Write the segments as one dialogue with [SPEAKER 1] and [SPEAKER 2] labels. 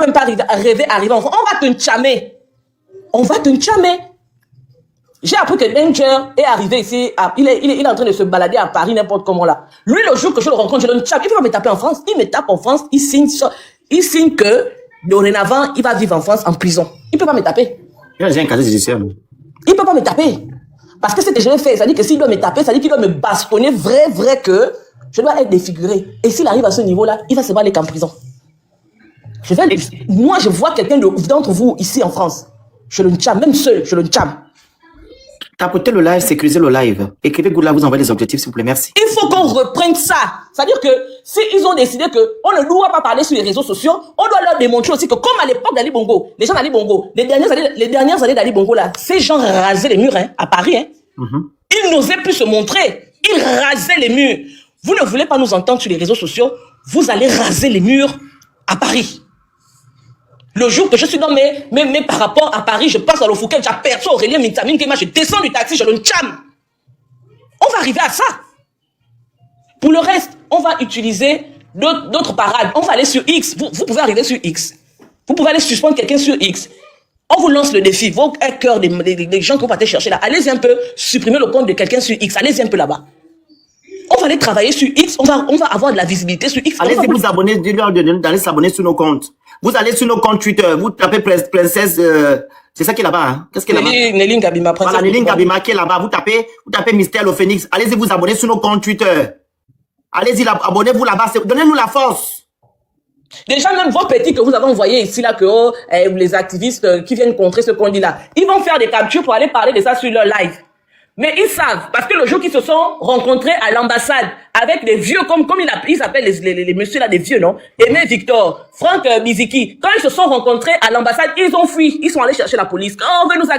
[SPEAKER 1] même pas rêver arriver en France. On va te tchamer. On va te tchamer. J'ai appris que Danger est arrivé ici, il est en train de se balader à Paris, n'importe comment là. Lui, le jour que je le rencontre, je le tchape. Il ne va pas me taper en France. Il me tape en France, il signe que dorénavant, il va vivre en France en prison. Il ne peut pas me taper.
[SPEAKER 2] J'ai un casier judiciaire.
[SPEAKER 1] Il ne peut pas me taper. Parce que ce que je vais faire, ça dit que s'il doit me taper, ça dit qu'il doit me bastonner vrai que je dois être défiguré. Et s'il arrive à ce niveau-là, il va se balader qu'en prison. Moi, je vois quelqu'un d'entre vous ici en France. Je le tchame, même seul, je le tchame.
[SPEAKER 2] Tapotez le live, sécurisez le live. Écrivez Goula, vous envoyez les objectifs, s'il vous plaît, merci.
[SPEAKER 1] Il faut qu'on reprenne ça. C'est-à-dire que s'ils ont décidé qu'on ne doit pas parler sur les réseaux sociaux, on doit leur démontrer aussi que comme à l'époque d'Ali Bongo, les gens d'Ali Bongo, les dernières années d'Ali Bongo, là, ces gens rasaient les murs à Paris. Ils n'osaient plus se montrer. Ils rasaient les murs. Vous ne voulez pas nous entendre sur les réseaux sociaux, vous allez raser les murs à Paris. Le jour que je suis dans mes par rapport à Paris, je passe dans le Fouquet, j'aperçois Aurélien Mintamine Kema, je descends du taxi, je le tchame. On va arriver à ça. Pour le reste, on va utiliser d'autres parades. On va aller sur X. Vous pouvez arriver sur X. Vous pouvez aller suspendre quelqu'un sur X. On vous lance le défi. Vos cœurs des gens que vous partez chercher là, allez-y un peu supprimer le compte de quelqu'un sur X. Allez-y un peu là-bas. On va aller travailler sur X. On va avoir de la visibilité sur X.
[SPEAKER 2] Allez-y vous abonner, dites-leur d'aller s'abonner sur nos comptes. Vous allez sur nos comptes Twitter, vous tapez princesse, c'est ça qui est là-bas, hein? Qu'est-ce qui est là-bas?
[SPEAKER 1] Nelly Ngabima, princesse.
[SPEAKER 2] Voilà, Nelly Ngabima qui est là-bas, vous tapez Mystère le Phénix. Allez-y vous abonner sur nos comptes Twitter. Allez-y, abonnez-vous là-bas, donnez-nous la force.
[SPEAKER 1] Déjà, même vos petits que vous avez envoyés ici, là, que les activistes qui viennent contrer ce qu'on dit là, ils vont faire des captures pour aller parler de ça sur leur live. Mais ils savent, parce que le jour qu'ils se sont rencontrés à l'ambassade avec des vieux, comme ils s'appellent les messieurs là, des vieux, non? Aimé Victor, Franck Biziki, quand ils se sont rencontrés à l'ambassade, ils ont fui, ils sont allés chercher la police. Oh, on veut nous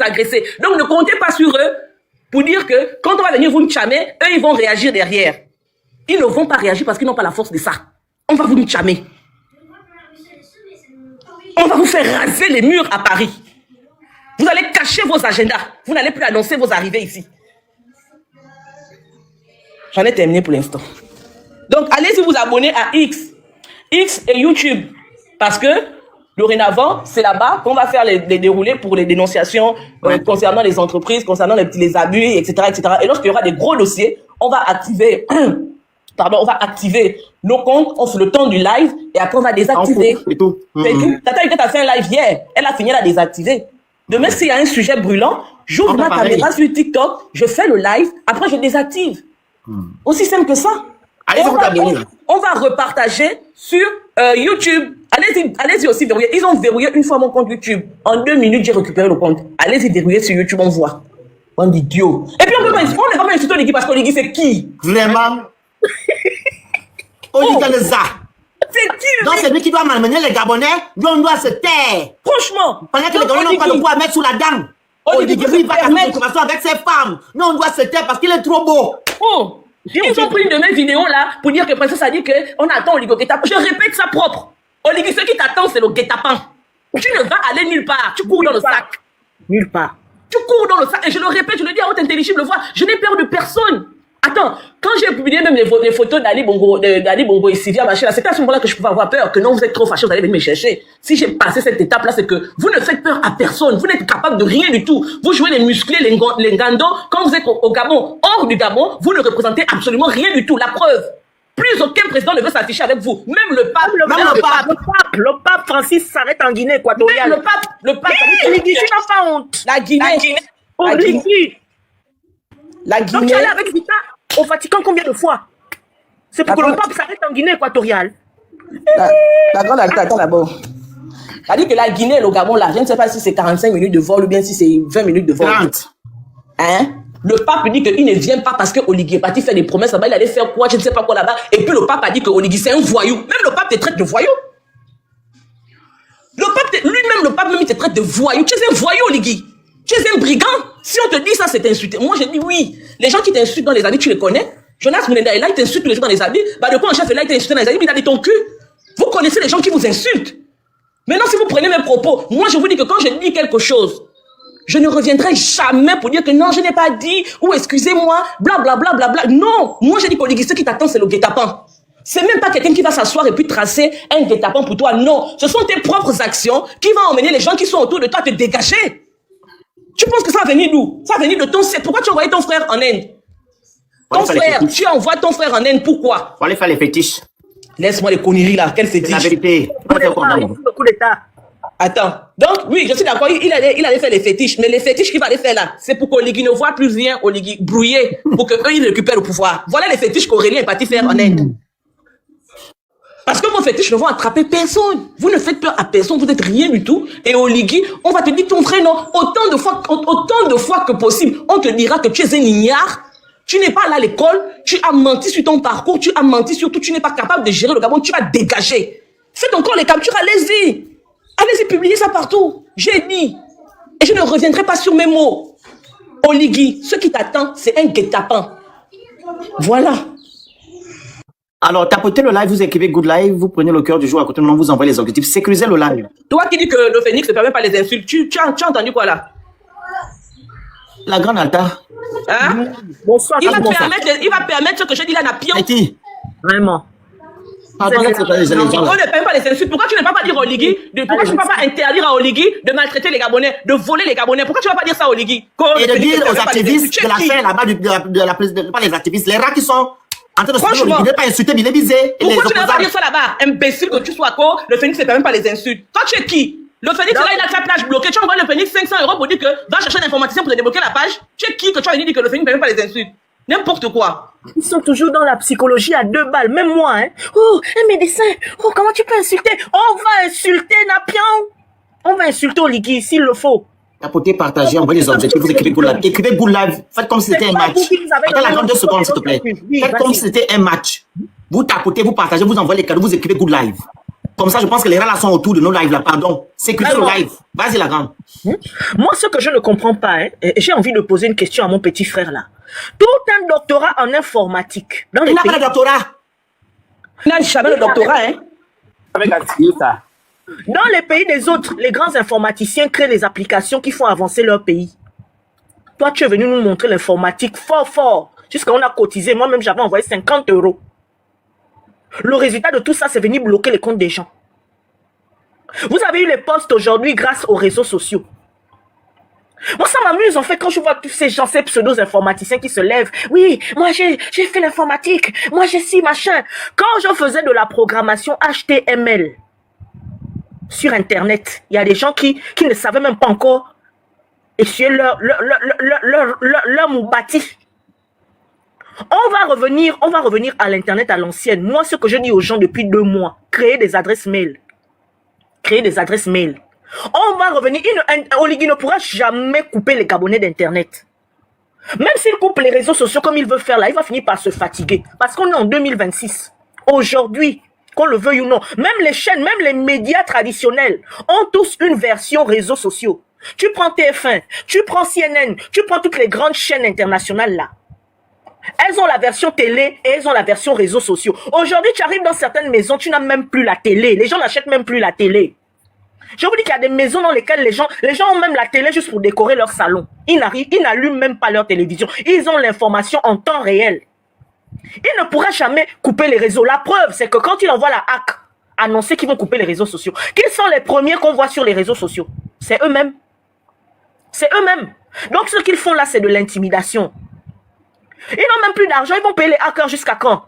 [SPEAKER 1] agresser. Donc ne comptez pas sur eux pour dire que quand on va venir vous tchamer, eux ils vont réagir derrière. Ils ne vont pas réagir parce qu'ils n'ont pas la force de ça. On va vous tchamer. On va vous faire raser les murs à Paris. Vous allez cacher vos agendas. Vous n'allez plus annoncer vos arrivées ici. J'en ai terminé pour l'instant. Donc, allez-y vous abonner à X. X et YouTube. Parce que, dorénavant, c'est là-bas qu'on va faire les déroulés pour les dénonciations concernant les entreprises, concernant les abus, etc., etc. Et lorsqu'il y aura des gros dossiers, on va activer... on va activer nos comptes, on fait le temps du live, et après on va désactiver. Tata Huguette a fait un live hier. Elle a fini à la désactiver. Demain, s'il y a un sujet brûlant, j'ouvre ma caméra sur TikTok, je fais le live, après je désactive. Aussi simple que ça. On va repartager sur YouTube. Allez-y aussi verrouiller. Ils ont verrouillé une fois mon compte YouTube. En 2 minutes, j'ai récupéré le compte. Allez-y verrouiller sur YouTube, on voit. On dit Dieu. Et puis on ne va pas insulter Oligui parce qu'Oligui c'est qui?
[SPEAKER 2] Vraiment? Oligui le ça.
[SPEAKER 1] C'est qui?
[SPEAKER 2] Donc c'est lui qui doit malmener les Gabonais, nous on doit se taire.
[SPEAKER 1] Franchement.
[SPEAKER 2] Pendant que les Gabonais n'ont pas le pouvoir à mettre sous la dent. Oligui il va faire une conversation avec ses femmes. Nous on doit se taire parce qu'il est trop beau.
[SPEAKER 1] Oh, ils ont pris une de mes vidéos là pour dire que Princesse a dit qu'on attend Oligui au guet-apens. Je répète ça propre. Oligui, ce qui t'attend c'est le guet-apens. Tu ne vas aller nulle part. Tu cours dans le sac.
[SPEAKER 2] Nulle part.
[SPEAKER 1] Tu cours dans le sac. Et je le répète, je le dis à haute intelligible voix. Je n'ai peur de personne. Attends, quand j'ai publié même les photos d'Ali Bongo et Sylvia Machin, c'était à ce moment-là que je pouvais avoir peur, que non, vous êtes trop fâchés, vous allez venir me chercher. Si j'ai passé cette étape-là, c'est que vous ne faites peur à personne, vous n'êtes capable de rien du tout. Vous jouez les musclés, les gandons, quand vous êtes au Gabon, hors du Gabon, vous ne représentez absolument rien du tout. La preuve, plus aucun président ne veut s'afficher avec vous. Même le pape,
[SPEAKER 3] le pape Francis s'arrête en Guinée équatoriale.
[SPEAKER 1] Même le pape,
[SPEAKER 3] tu n'as pas honte.
[SPEAKER 1] La Guinée.
[SPEAKER 3] Donc tu allais avec Vita au Vatican combien de fois? C'est pour que le pape s'arrête en Guinée équatoriale.
[SPEAKER 1] La grande attends d'abord. Ça dit que la Guinée et le Gabon là, je ne sais pas si c'est 45 minutes de vol ou bien si c'est 20 minutes de vol.
[SPEAKER 2] 30.
[SPEAKER 1] Hein? Le pape dit qu'il ne vient pas parce que Oligui est parti faire des promesses là-bas, il allait faire quoi, je ne sais pas quoi là-bas. Et puis le pape a dit que Oligui c'est un voyou. Même le pape te traite de voyou. Lui-même, le pape même il te traite de voyou. Tu es un voyou, Oligui. Tu es un brigand. Si on te dit ça, c'est insulté. Moi, je dis oui. Les gens qui t'insultent dans les habits, tu les connais. Jonas Moulenda est là, il t'insulte tous les jours dans les habits. Bah, de quoi un chef est là, il t'insulte dans les habits, il a dit ton cul. Vous connaissez les gens qui vous insultent. Maintenant, si vous prenez mes propos, moi, je vous dis que quand je dis quelque chose, je ne reviendrai jamais pour dire que non, je n'ai pas dit, ou excusez-moi, blablabla, bla, bla, bla. Non. Moi, j'ai dit qu'Oligui, ce qui t'attend, c'est le guet-apens. C'est même pas quelqu'un qui va s'asseoir et puis tracer un guet-apens pour toi. Non, ce sont tes propres actions qui vont emmener les gens qui sont autour de toi à te dégager. Tu penses que ça va venir d'où? Ça va venir de ton... Pourquoi tu as envoyé ton frère en Inde? Ton frère, tu envoies ton frère en Inde, pourquoi?
[SPEAKER 2] Pour aller faire les fétiches.
[SPEAKER 1] Laisse-moi les conneries là, quel fétiche?
[SPEAKER 2] La vérité.
[SPEAKER 3] Le coup d'État.
[SPEAKER 1] Attends, donc oui, je suis d'accord, il allait faire les fétiches, mais les fétiches qu'il va aller faire là, c'est pour qu'Oligui ne voit plus rien, Oligui brouillé, pour qu'eux ils récupèrent le pouvoir. Voilà les fétiches qu'Aurélien est parti faire en Inde. Parce que vos fétiches ne vont attraper personne. Vous ne faites peur à personne, vous n'êtes rien du tout. Et Oligui, on va te dire ton frère, non, autant de fois que possible, on te dira que tu es un ignare, tu n'es pas là à l'école, tu as menti sur ton parcours, tu as menti sur tout, tu n'es pas capable de gérer le Gabon, tu vas dégager. Faites encore les captures, allez-y. Allez-y, publiez ça partout. J'ai dit. Et je ne reviendrai pas sur mes mots. Oligui, ce qui t'attend, c'est un guet-apens. Voilà.
[SPEAKER 2] Alors, tapotez le live, vous écrivez Good Live, vous prenez le cœur du jour à côté de nous, vous envoyez les objectifs, sécurisez le live.
[SPEAKER 1] Toi qui dis que le phénix ne permet pas les insultes, tu as entendu quoi là?
[SPEAKER 2] La grande Alta.
[SPEAKER 1] Hein?
[SPEAKER 3] Bonsoir.
[SPEAKER 1] Il va permettre ce que je dis là, n'a pion.
[SPEAKER 2] Et qui?
[SPEAKER 3] Vraiment.
[SPEAKER 2] Pardon, c'est pas les gens.
[SPEAKER 1] On ne permet pas les insultes. Pourquoi tu ne peux pas dire à Oligui, pourquoi tu ne peux pas interdire à Oligui de maltraiter les Gabonais, de voler les Gabonais? Pourquoi tu ne vas pas dire ça à Oligui?
[SPEAKER 2] Et de dire aux activistes de la fin là-bas, pas les activistes, les rats qui sont en train de se dire, il n'est pas insulté, mais il est visé.
[SPEAKER 1] Pourquoi tu ne vas pas dire ça là-bas? Imbécile que tu sois quoi? Le phénix ne permet pas les insultes. Toi, tu es qui? Le phénix, là, il a sa plage bloquée. Tu envoies le phénix 500 € pour dire que va chercher un informaticien pour te débloquer la page. Tu es qui que tu as venu dire que le phénix ne permet pas les insultes? N'importe quoi.
[SPEAKER 3] Ils sont toujours dans la psychologie à 2 balles, même moi, hein. Oh, un médecin. Oh, comment tu peux insulter? On va insulter Napion. On va insulter Oligui s'il le faut.
[SPEAKER 2] Tapotez, partagez, envoyez les objectifs, vous écrivez Good Live. Écrivez Good Live, faites comme si c'était un match. Attends, la 32 secondes, s'il te plaît. Faites comme si c'était un match. Vous tapotez, vous partagez, vous envoyez les cadeaux, vous écrivez Good Live. Comme ça, je pense que les rats là sont autour de nos lives là, pardon. Sécurisez le live. Vas-y, la grande.
[SPEAKER 3] Moi, ce que je ne comprends pas, hein, j'ai envie de poser une question à mon petit frère là. Tout un doctorat en informatique.
[SPEAKER 2] Il n'a pas de doctorat.
[SPEAKER 1] Il n'a jamais le doctorat, hein.
[SPEAKER 4] Avec ça.
[SPEAKER 3] Dans les pays des autres, les grands informaticiens créent les applications qui font avancer leur pays. Toi, tu es venu nous montrer l'informatique fort. Jusqu'à on a cotisé. Moi-même, j'avais envoyé 50 €. Le résultat de tout ça, c'est venir bloquer les comptes des gens. Vous avez eu les postes aujourd'hui grâce aux réseaux sociaux. Moi, ça m'amuse en fait quand je vois tous ces gens, ces pseudo-informaticiens qui se lèvent. Oui, moi j'ai fait l'informatique. Moi j'ai ci, machin. Quand je faisais de la programmation HTML sur Internet, il y a des gens qui ne savaient même pas encore essuyer leur moubati. On va revenir à l'Internet à l'ancienne. Moi, ce que je dis aux gens depuis 2 mois, créer des adresses mail. On va revenir. Oligui ne pourra jamais couper les Gabonais d'Internet. Même s'il coupe les réseaux sociaux comme il veut faire là, il va finir par se fatiguer. Parce qu'on est en 2026. Aujourd'hui, qu'on le veuille ou non, même les chaînes, même les médias traditionnels ont tous une version réseaux sociaux. Tu prends TF1, tu prends CNN, tu prends toutes les grandes chaînes internationales là. Elles ont la version télé et elles ont la version réseaux sociaux. Aujourd'hui, tu arrives dans certaines maisons, tu n'as même plus la télé. Les gens n'achètent même plus la télé. Je vous dis qu'il y a des maisons dans lesquelles les gens ont même la télé juste pour décorer leur salon. Ils n'allument même pas leur télévision. Ils ont l'information en temps réel. Ils ne pourront jamais couper les réseaux. La preuve, c'est que quand ils envoient la hack annoncer qu'ils vont couper les réseaux sociaux, qui sont les premiers qu'on voit sur les réseaux sociaux? C'est eux-mêmes. C'est eux-mêmes. Donc ce qu'ils font là, c'est de l'intimidation. Ils n'ont même plus d'argent, ils vont payer les hackers jusqu'à quand?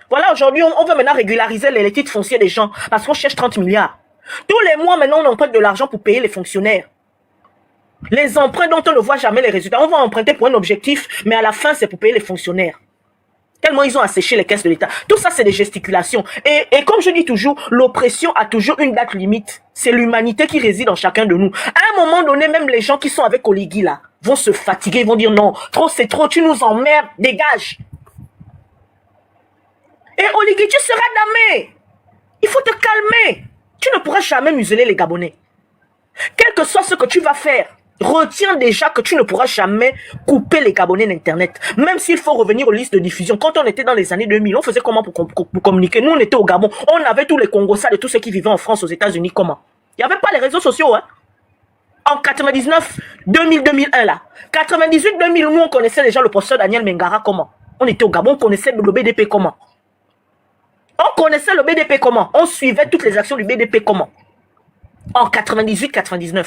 [SPEAKER 3] Voilà, aujourd'hui, on veut maintenant régulariser les titres fonciers des gens parce qu'on cherche 30 milliards. Tous les mois, maintenant, on emprunte de l'argent pour payer les fonctionnaires. Les emprunts dont on ne voit jamais les résultats. On va emprunter pour un objectif, mais à la fin, c'est pour payer les fonctionnaires. Tellement ils ont asséché les caisses de l'État. Tout ça, c'est des gesticulations. Et comme je dis toujours, l'oppression a toujours une date limite. C'est l'humanité qui réside en chacun de nous. À un moment donné, même les gens qui sont avec Oligui là, vont se fatiguer, ils vont dire non, trop c'est trop, tu nous emmerdes, dégage. Et Oligui, tu seras damné. Il faut te calmer. Tu ne pourras jamais museler les Gabonais. Quel que soit ce que tu vas faire, retiens déjà que tu ne pourras jamais couper les Gabonais d'Internet. Même s'il faut revenir aux listes de diffusion. Quand on était dans les années 2000, on faisait comment pour communiquer? Nous, on était au Gabon. On avait tous les Congosais de tous ceux qui vivaient en France, aux États-Unis. Comment? Il n'y avait pas les réseaux sociaux, hein. En 99, 2000, 2001, là. 98, 2000, nous, on connaissait déjà le professeur Daniel Mengara, comment? On était au Gabon, on connaissait le BDP, comment? On connaissait le BDP comment? On suivait toutes les actions du BDP comment? En 98-99.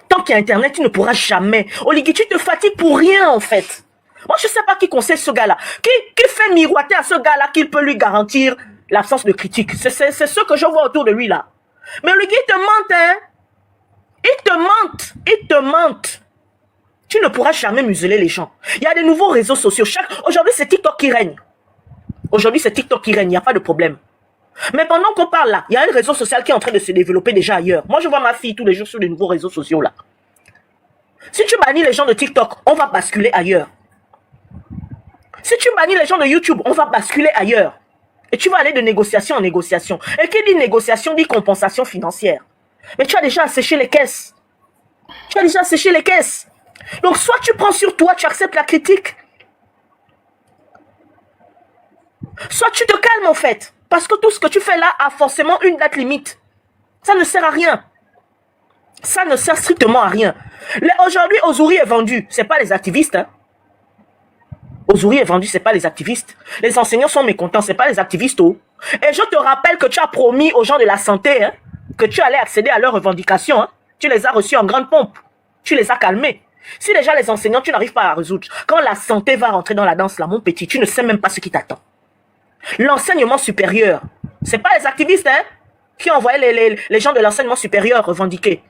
[SPEAKER 3] Tant qu'il y a Internet, tu ne pourras jamais. Oligui, tu te fatigues pour rien, en fait. Moi, je ne sais pas qui conseille ce gars-là. Qui fait miroiter à ce gars-là qu'il peut lui garantir l'absence de critique. C'est ce que je vois autour de lui, là. Mais Oligui, il te mente, hein. Il te mente. Tu ne pourras jamais museler les gens. Il y a des nouveaux réseaux sociaux. Aujourd'hui, c'est TikTok qui règne. Il n'y a pas de problème. Mais pendant qu'on parle là, il y a un réseau social qui est en train de se développer déjà ailleurs. Moi, je vois ma fille tous les jours sur les nouveaux réseaux sociaux là. Si tu bannis les gens de TikTok, on va basculer ailleurs. Si tu bannis les gens de YouTube, on va basculer ailleurs. Et tu vas aller de négociation en négociation. Et qui dit négociation dit compensation financière. Mais tu as déjà asséché les caisses. Donc, soit tu prends sur toi, tu acceptes la critique. Soit tu te calmes en fait. Parce que tout ce que tu fais là a forcément une date limite. Ça ne sert à rien. Ça ne sert strictement à rien. Aujourd'hui, Ozuri est vendu. Ce n'est pas les activistes. Hein. Ozuri est vendu, ce n'est pas les activistes. Les enseignants sont mécontents, ce n'est pas les activistes. Oh. Et je te rappelle que tu as promis aux gens de la santé hein, que tu allais accéder à leurs revendications. Hein. Tu les as reçus en grande pompe. Tu les as calmés. Si déjà les enseignants, tu n'arrives pas à résoudre. Quand la santé va rentrer dans la danse, là, mon petit, tu ne sais même pas ce qui t'attend. L'enseignement supérieur, c'est pas les activistes hein, qui envoient les gens de l'enseignement supérieur revendiquer.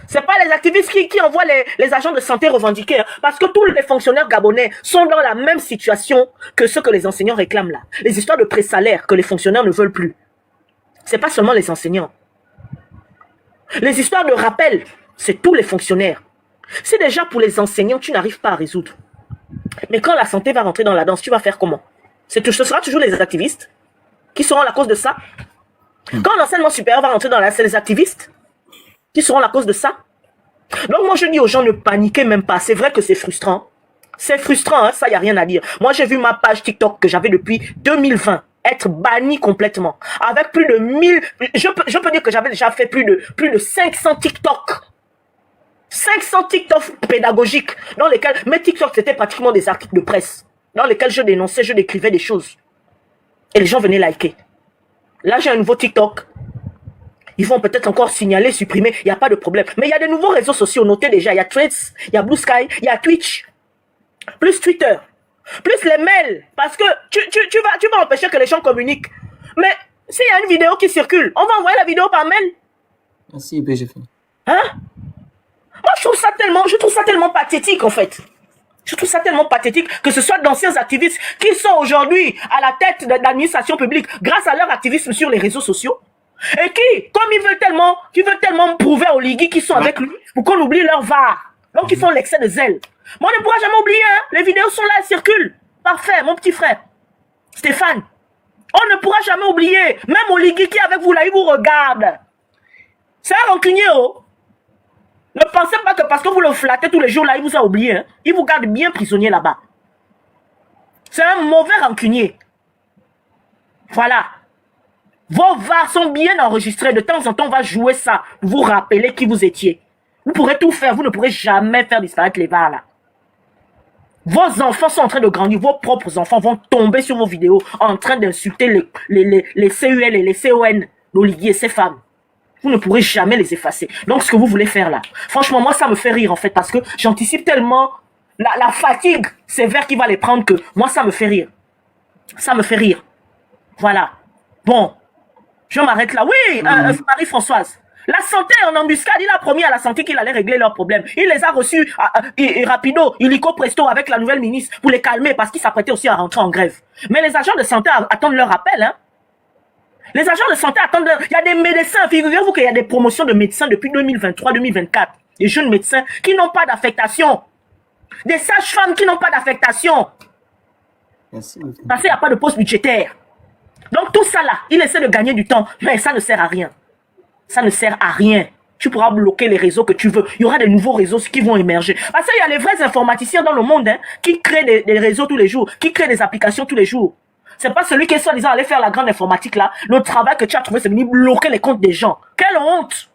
[SPEAKER 3] C'est pas les activistes qui envoient les agents de santé revendiquer. Hein, parce que tous les fonctionnaires gabonais sont dans la même situation que ceux que les enseignants réclament là. Les histoires de pré-salaire que les fonctionnaires ne veulent plus. C'est pas seulement les enseignants. Les histoires de rappel, c'est tous les fonctionnaires. C'est déjà pour les enseignants, tu n'arrives pas à résoudre. Mais quand la santé va rentrer dans la danse, tu vas faire comment? Ce sera toujours les activistes qui seront la cause de ça. Quand l'enseignement supérieur va rentrer dans la danse, c'est les activistes qui seront la cause de ça. Donc moi je dis aux gens ne paniquez même pas. C'est vrai que c'est frustrant. C'est frustrant, hein, ça il n'y a rien à dire. Moi j'ai vu ma page TikTok que j'avais depuis 2020 être bannie complètement. Avec plus de 1000... Je peux dire que j'avais déjà fait plus de 500 TikTok. 500 TikTok pédagogiques dans lesquels... Mes TikTok c'était pratiquement des articles de presse. Dans lesquels je dénonçais, je décrivais des choses. Et les gens venaient liker. Là, j'ai un nouveau TikTok. Ils vont peut-être encore signaler, supprimer. Il n'y a pas de problème. Mais il y a des nouveaux réseaux sociaux. Notez déjà. Il y a Threads, il y a Blue Sky, il y a Twitch. Plus Twitter. Plus les mails. Parce que tu vas empêcher que les gens communiquent. Mais s'il y a une vidéo qui circule, on va envoyer la vidéo par mail.
[SPEAKER 2] Merci, j'ai fait.
[SPEAKER 3] Hein? Moi, je trouve ça tellement pathétique, en fait. Je trouve ça tellement pathétique que ce soit d'anciens activistes qui sont aujourd'hui à la tête de l'administration publique grâce à leur activisme sur les réseaux sociaux. Et qui, comme ils veulent tellement prouver aux ligues qui sont avec lui pour qu'on oublie leur var. Donc ils font l'excès de zèle. Moi, on ne pourra jamais oublier, hein. Les vidéos sont là, elles circulent. Parfait, mon petit frère. Stéphane. On ne pourra jamais oublier. Même aux ligues qui est avec vous là, ils vous regardent. C'est un rancunier, oh. Ne pensez pas que parce que vous le flattez tous les jours là, il vous a oublié. Hein? Il vous garde bien prisonnier là-bas. C'est un mauvais rancunier. Voilà. Vos VAR sont bien enregistrés. De temps en temps, on va jouer ça. Vous rappelez qui vous étiez. Vous pourrez tout faire. Vous ne pourrez jamais faire disparaître les VAR là. Vos enfants sont en train de grandir. Vos propres enfants vont tomber sur vos vidéos en train d'insulter les CUL et les CON, l'Oliguier et ces femmes. Vous ne pourrez jamais les effacer. Donc, ce que vous voulez faire là, franchement, moi, ça me fait rire, en fait, parce que j'anticipe tellement la fatigue sévère qui va les prendre que moi, ça me fait rire. Ça me fait rire. Voilà. Bon. Je m'arrête là. Oui, Marie-Françoise. La santé en embuscade, il a promis à la santé qu'il allait régler leurs problèmes. Il les a reçus rapido, illico presto avec la nouvelle ministre pour les calmer parce qu'ils s'apprêtaient aussi à rentrer en grève. Mais les agents de santé attendent leur appel, hein. Les agents de santé attendent... Il y a des médecins, figurez-vous qu'il y a des promotions de médecins depuis 2023-2024. Des jeunes médecins qui n'ont pas d'affectation. Des sages-femmes qui n'ont pas d'affectation. Parce qu'il n'y a pas de poste budgétaire. Donc tout ça là, il essaie de gagner du temps. Mais ça ne sert à rien. Ça ne sert à rien. Tu pourras bloquer les réseaux que tu veux. Il y aura des nouveaux réseaux qui vont émerger. Parce qu'il y a les vrais informaticiens dans le monde hein, qui créent des réseaux tous les jours, qui créent des applications tous les jours. C'est pas celui qui est soi-disant allé faire la grande informatique là. Le travail que tu as trouvé, c'est venir bloquer les comptes des gens. Quelle honte!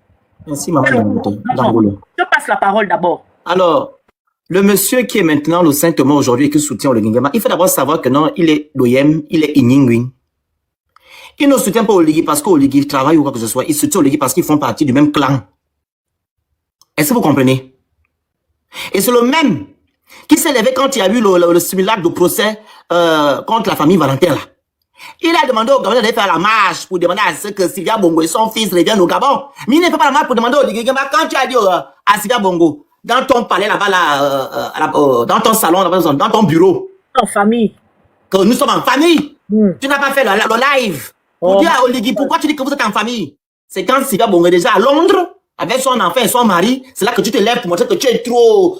[SPEAKER 2] Merci, maman.
[SPEAKER 3] Je passe la parole d'abord.
[SPEAKER 2] Alors, le monsieur qui est maintenant le Saint-Thomas aujourd'hui et qui soutient le Gingama, il faut d'abord savoir que non, il est l'OIM, il est Inyingwin. Ils ne soutiennent pas Oligui parce qu'Oligui travaille ou quoi que ce soit. Ils soutiennent Oligui parce qu'ils font partie du même clan. Est-ce que vous comprenez? Et c'est le même qui s'est levé quand il y a eu le simulacre de procès contre la famille Valentin. Là. Il a demandé au Gabon d'aller faire la marche pour demander à ce que Sylvia Bongo et son fils reviennent au Gabon. Mais il ne fait pas la marche pour demander au Oligui. Quand tu as dit à Sylvia Bongo, dans ton palais là-bas, là, dans ton salon, là dans ton bureau.
[SPEAKER 3] En famille.
[SPEAKER 2] Que nous sommes en famille. Tu n'as pas fait le live. Pour dire à Oligui, pourquoi tu dis que vous êtes en famille? C'est quand Sylvia Bongo est déjà à Londres, avec son enfant et son mari, c'est là que tu te lèves pour montrer que tu es trop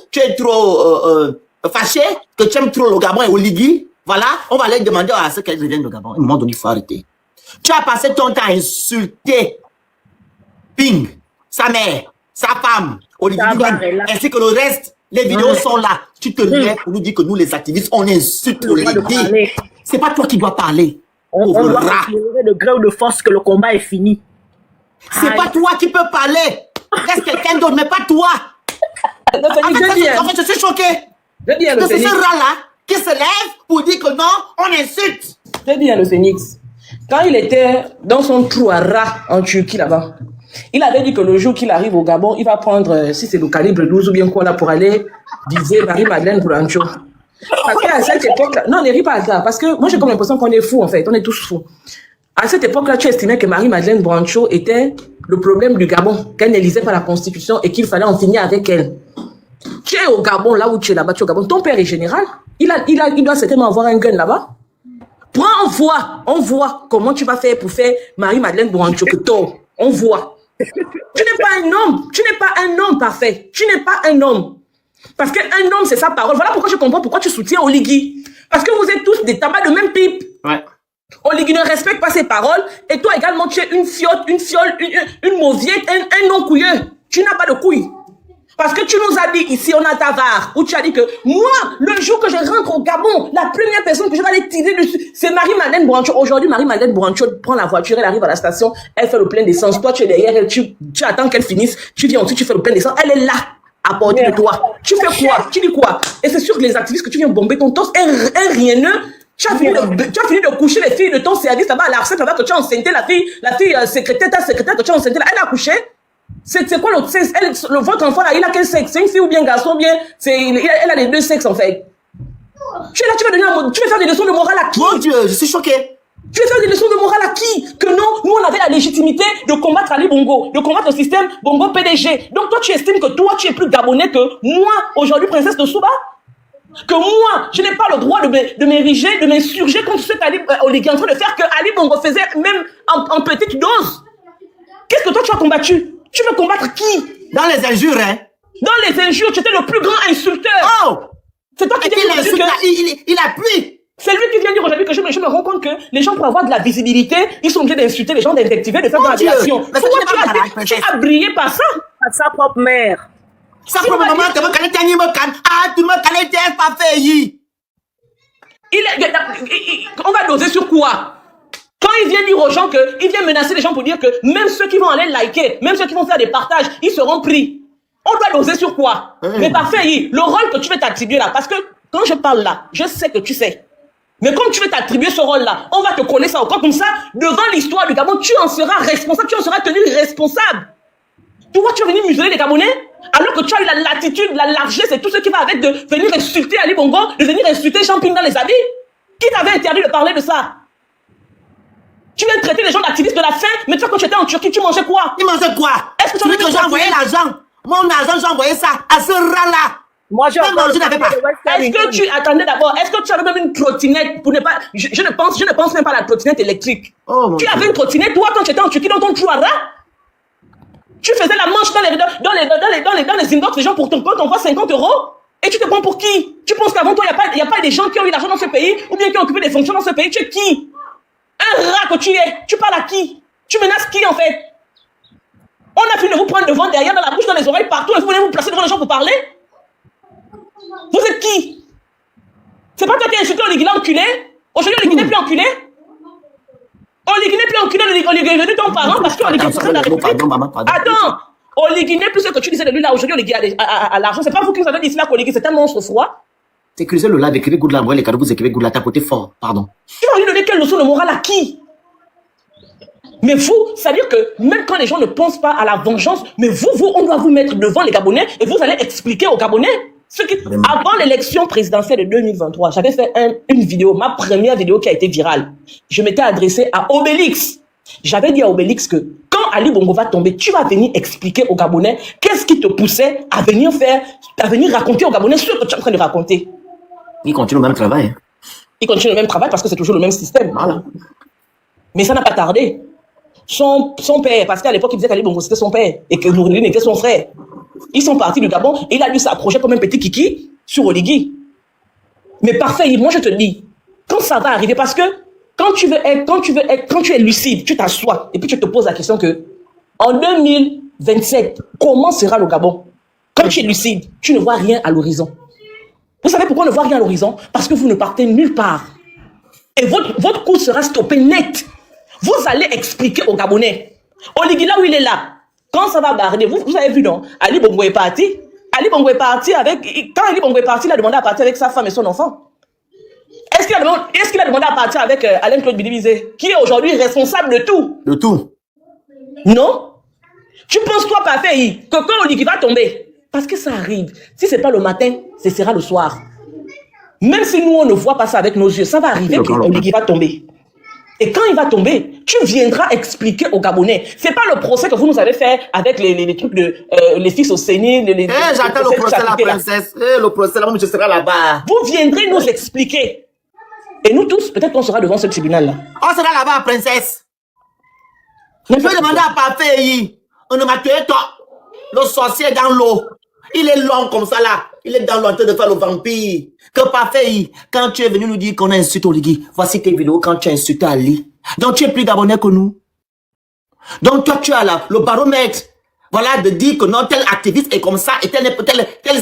[SPEAKER 2] fâché, que tu aimes trop le Gabon et Oligui. Voilà, on va aller demander à ceux qui reviennent au Gabon. À un moment donné, il faut arrêter. Tu as passé ton temps à insulter Ping, sa mère, sa femme, Oligui, ainsi que le reste. Les vidéos sont là. Tu te lèves pour nous dire que nous, les activistes, on insulte Oligui. C'est pas toi qui dois parler.
[SPEAKER 3] On doit considérer de gré ou de force que le combat est fini.
[SPEAKER 2] C'est pas toi qui peux parler. Laisse quelqu'un d'autre, mais pas toi. En fait, je suis choqué. C'est ce rat-là qui se lève pour dire que non, on insulte.
[SPEAKER 1] Je dis à le Phoenix, quand il était dans son trou à rat en Turquie là-bas, il avait dit que le jour qu'il arrive au Gabon, il va prendre, si c'est le calibre 12 ou bien quoi là, pour aller viser Marie-Madeleine Brancho. Parce qu'à cette époque-là, non, ne ris pas à ça, parce que moi j'ai comme l'impression qu'on est fous en fait, on est tous fous. À cette époque-là, tu estimais que Marie-Madeleine Brancho était le problème du Gabon, qu'elle n'élisait pas la Constitution et qu'il fallait en finir avec elle. Tu es au Gabon, là où tu es là-bas, tu es au Gabon, ton père est général, il doit certainement avoir un gun là-bas. On voit comment tu vas faire pour faire Marie-Madeleine Brancho que tort. On voit. Tu n'es pas un homme, tu n'es pas un homme parfait, tu n'es pas un homme. Parce qu'un homme, c'est sa parole. Voilà pourquoi je comprends pourquoi tu soutiens Oligui. Parce que vous êtes tous des tabacs de même pipe.
[SPEAKER 2] Ouais.
[SPEAKER 1] Oligui ne respecte pas ses paroles. Et toi également, tu es une fiole, une mauviette, un non-couilleux. Tu n'as pas de couilles. Parce que tu nous as dit ici, on a ta VAR, où tu as dit que moi, le jour que je rentre au Gabon, la première personne que je vais aller tirer dessus, c'est Marie-Madeleine Brancho. Aujourd'hui, Marie-Madeleine Brancho prend la voiture, elle arrive à la station, elle fait le plein d'essence. Toi, tu es derrière elle, tu attends qu'elle finisse, tu viens ensuite, tu fais le plein d'essence. Elle est là, à portée de toi. Tu fais quoi? Tu dis quoi? Et c'est sûr que les activistes que tu viens bomber ton torse, un rieneux, tu as fini de coucher les filles de ton service là-bas à l'ARCEP, là-bas que tu as enceinté la fille secrétaire, ta secrétaire que tu as enceinté là, elle a accouché. C'est quoi l'autre sexe? Votre enfant là, il a quel sexe? C'est une fille ou bien un garçon? Bien, elle a les deux sexes en fait. Tu es là, tu veux faire des leçons de morale à qui?
[SPEAKER 2] Mon Dieu, je suis choqué.
[SPEAKER 1] Tu veux faire des leçons de morale à qui? Que non, nous on avait la légitimité de combattre Ali Bongo, de combattre le système Bongo PDG. Donc toi tu estimes que toi tu es plus gabonais que moi, aujourd'hui princesse de Souba? Que moi, je n'ai pas le droit de m'ériger, de m'insurger contre ce qu'Ali Oligui est en train de faire, que Ali Bongo faisait même en petite dose. Qu'est-ce que toi tu as combattu? Tu veux combattre qui?
[SPEAKER 2] Dans les injures, hein?
[SPEAKER 1] Dans les injures, tu étais le plus grand insulteur.
[SPEAKER 2] Oh!
[SPEAKER 1] C'est toi qui dis
[SPEAKER 2] insulte, il appuie.
[SPEAKER 1] C'est lui qui vient dire aujourd'hui que je me rends compte que les gens, pour avoir de la visibilité, ils sont obligés d'insulter les gens, d'invectiver, de faire de la délation. Toi, tu as brillé par ça.
[SPEAKER 3] À sa propre mère.
[SPEAKER 2] Sa propre maman, tu me connais pas fait.
[SPEAKER 1] On va doser sur quoi? Quand il vient dire aux gens il vient menacer les gens pour dire que même ceux qui vont aller liker, même ceux qui vont faire des partages, ils seront pris. On doit doser sur quoi? Mais parfait, le rôle que tu veux t'attribuer là, parce que quand je parle là, je sais que tu sais. Mais comme tu veux t'attribuer ce rôle-là, on va te coller ça au corps comme ça, devant l'histoire du Gabon, tu en seras responsable, tu en seras tenu responsable. Toi, tu vas venir museler les Gabonais, alors que tu as eu la latitude, la largesse, c'est tout ce qui va avec de venir insulter Ali Bongo, de venir insulter Champing dans les habits. Qui t'avait interdit de parler de ça? Tu viens de traiter les gens d'activistes de la faim, mais toi, quand tu étais en Turquie, tu mangeais quoi?
[SPEAKER 2] Tu mangeais quoi?
[SPEAKER 1] Est-ce que tu
[SPEAKER 2] veux que j'ai envoyé l'argent? Mon argent, j'ai envoyé ça à ce rat-là.
[SPEAKER 3] Moi, je
[SPEAKER 2] n'avais pas.
[SPEAKER 1] Est-ce que tu attendais d'abord? Est-ce que tu avais même une trottinette pour ne pas? Je ne pense même pas à la trottinette électrique.
[SPEAKER 2] Oh,
[SPEAKER 1] tu avais une trottinette, toi, quand tu étais en Turquie, dans ton trou à rat? Tu faisais la manche dans les inbox des gens pour ton compte, on voit 50 €. Et tu te prends pour qui? Tu penses qu'avant toi, il n'y a pas des gens qui ont eu l'argent dans ce pays, ou bien qui ont occupé des fonctions dans ce pays? Tu es qui? Un rat que tu es. Tu parles à qui? Tu menaces qui en fait? On a fini de vous prendre devant, derrière, dans la bouche, dans les oreilles, partout, et vous venez vous placer devant les gens pour parler? Vous êtes qui? C'est pas toi qui as insulté Oligui l'enculé? Aujourd'hui, Oligui n'est plus enculé? Oligui n'est plus enculé, Oligui est devenu ton parent parce que Oligui est sorti de la République. Attends! Oligui n'est plus ce que tu disais de lui là. Aujourd'hui, Oligui a l'argent. C'est pas vous qui nous avez dit là qu'Oligui c'est un monstre froid.
[SPEAKER 2] Sécurisez le live, écrivez Good Live, les cadeaux, vous écrivez Good Live, tapotez fort, pardon.
[SPEAKER 1] Tu vas lui donner quelle leçon de morale à qui? Mais vous, c'est-à-dire que même quand les gens ne pensent pas à la vengeance, mais vous, on doit vous mettre devant les Gabonais et vous allez expliquer aux Gabonais avant l'élection présidentielle de 2023, j'avais fait une vidéo, ma première vidéo qui a été virale. Je m'étais adressé à Obélix. J'avais dit à Obélix que quand Ali Bongo va tomber, tu vas venir expliquer aux Gabonais qu'est-ce qui te poussait à venir raconter aux Gabonais ce que tu es en train de raconter.
[SPEAKER 2] Il continue le même travail.
[SPEAKER 1] Il continue le même travail parce que c'est toujours le même système. Voilà. Mais ça n'a pas tardé. Son père, parce qu'à l'époque, il disait qu'Ali Bongo c'était son père et que Noureddine était son frère. Ils sont partis du Gabon et il a dû s'approcher comme un petit kiki sur Oligui. Mais parfait, moi je te dis, quand ça va arriver, parce que quand tu es lucide, tu t'assois et puis tu te poses la question que en 2027, comment sera le Gabon? Quand tu es lucide, tu ne vois rien à l'horizon. Vous savez pourquoi on ne voit rien à l'horizon? Parce que vous ne partez nulle part. Et votre cours sera stoppé net. Vous allez expliquer aux Gabonais. Oligui, là où il est là, quand ça va barder, vous avez vu, non? Ali Bongo est parti. Ali Bongo est parti avec... Quand Ali Bongo est parti, il a demandé à partir avec sa femme et son enfant. Est-ce qu'il a demandé à partir avec Alain-Claude Bidibizé, qui est aujourd'hui responsable de tout?
[SPEAKER 2] De tout.
[SPEAKER 1] Non? Tu penses, toi, Parfait, que quand Oligui va tomber, parce que ça arrive, si ce n'est pas le matin, ce sera le soir. Même si nous, on ne voit pas ça avec nos yeux, ça va arriver que Oligui va tomber. Et quand il va tomber, tu viendras expliquer aux Gabonais. C'est pas le procès que vous nous avez fait avec les trucs de les fils au sénile.
[SPEAKER 2] J'attends le procès la princesse. Le procès là, je serai là-bas.
[SPEAKER 1] Vous viendrez nous expliquer. Et nous tous, peut-être qu'on sera devant ce tribunal-là.
[SPEAKER 2] On sera là-bas, princesse. Je vais demander à Parfait, on ne m'a tué toi. Le sorcier dans l'eau. Il est long comme ça là. Il est dans l'eau en train de faire le vampire. Que Parfait, quand tu es venu nous dire qu'on a insulté Oligui, voici tes vidéos quand tu as insulté Ali. Donc tu es plus Gabonais que nous. Donc toi tu as là, le baromètre. Voilà, de dire que non, tel activiste est comme ça, et tels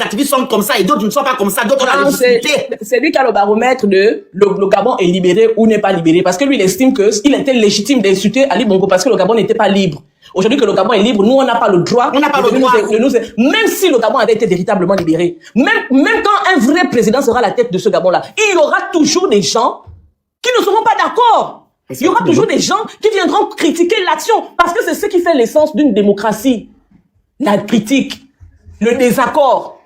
[SPEAKER 2] activistes sont comme ça, et d'autres ne sont pas comme ça, d'autres ont la légitimité.
[SPEAKER 1] C'est lui qui a le baromètre de le Gabon est libéré ou n'est pas libéré. Parce que lui, il estime qu'il était légitime d'insulter Ali Bongo parce que le Gabon n'était pas libre. Aujourd'hui que le Gabon est libre, nous, on n'a pas le droit.
[SPEAKER 2] On n'a pas le droit.
[SPEAKER 1] Même si le Gabon avait été véritablement libéré, même quand un vrai président sera à la tête de ce Gabon-là, il y aura toujours des gens qui ne seront pas d'accord. Il y aura toujours des gens qui viendront critiquer l'action parce que c'est ce qui fait l'essence d'une démocratie. La critique, le désaccord.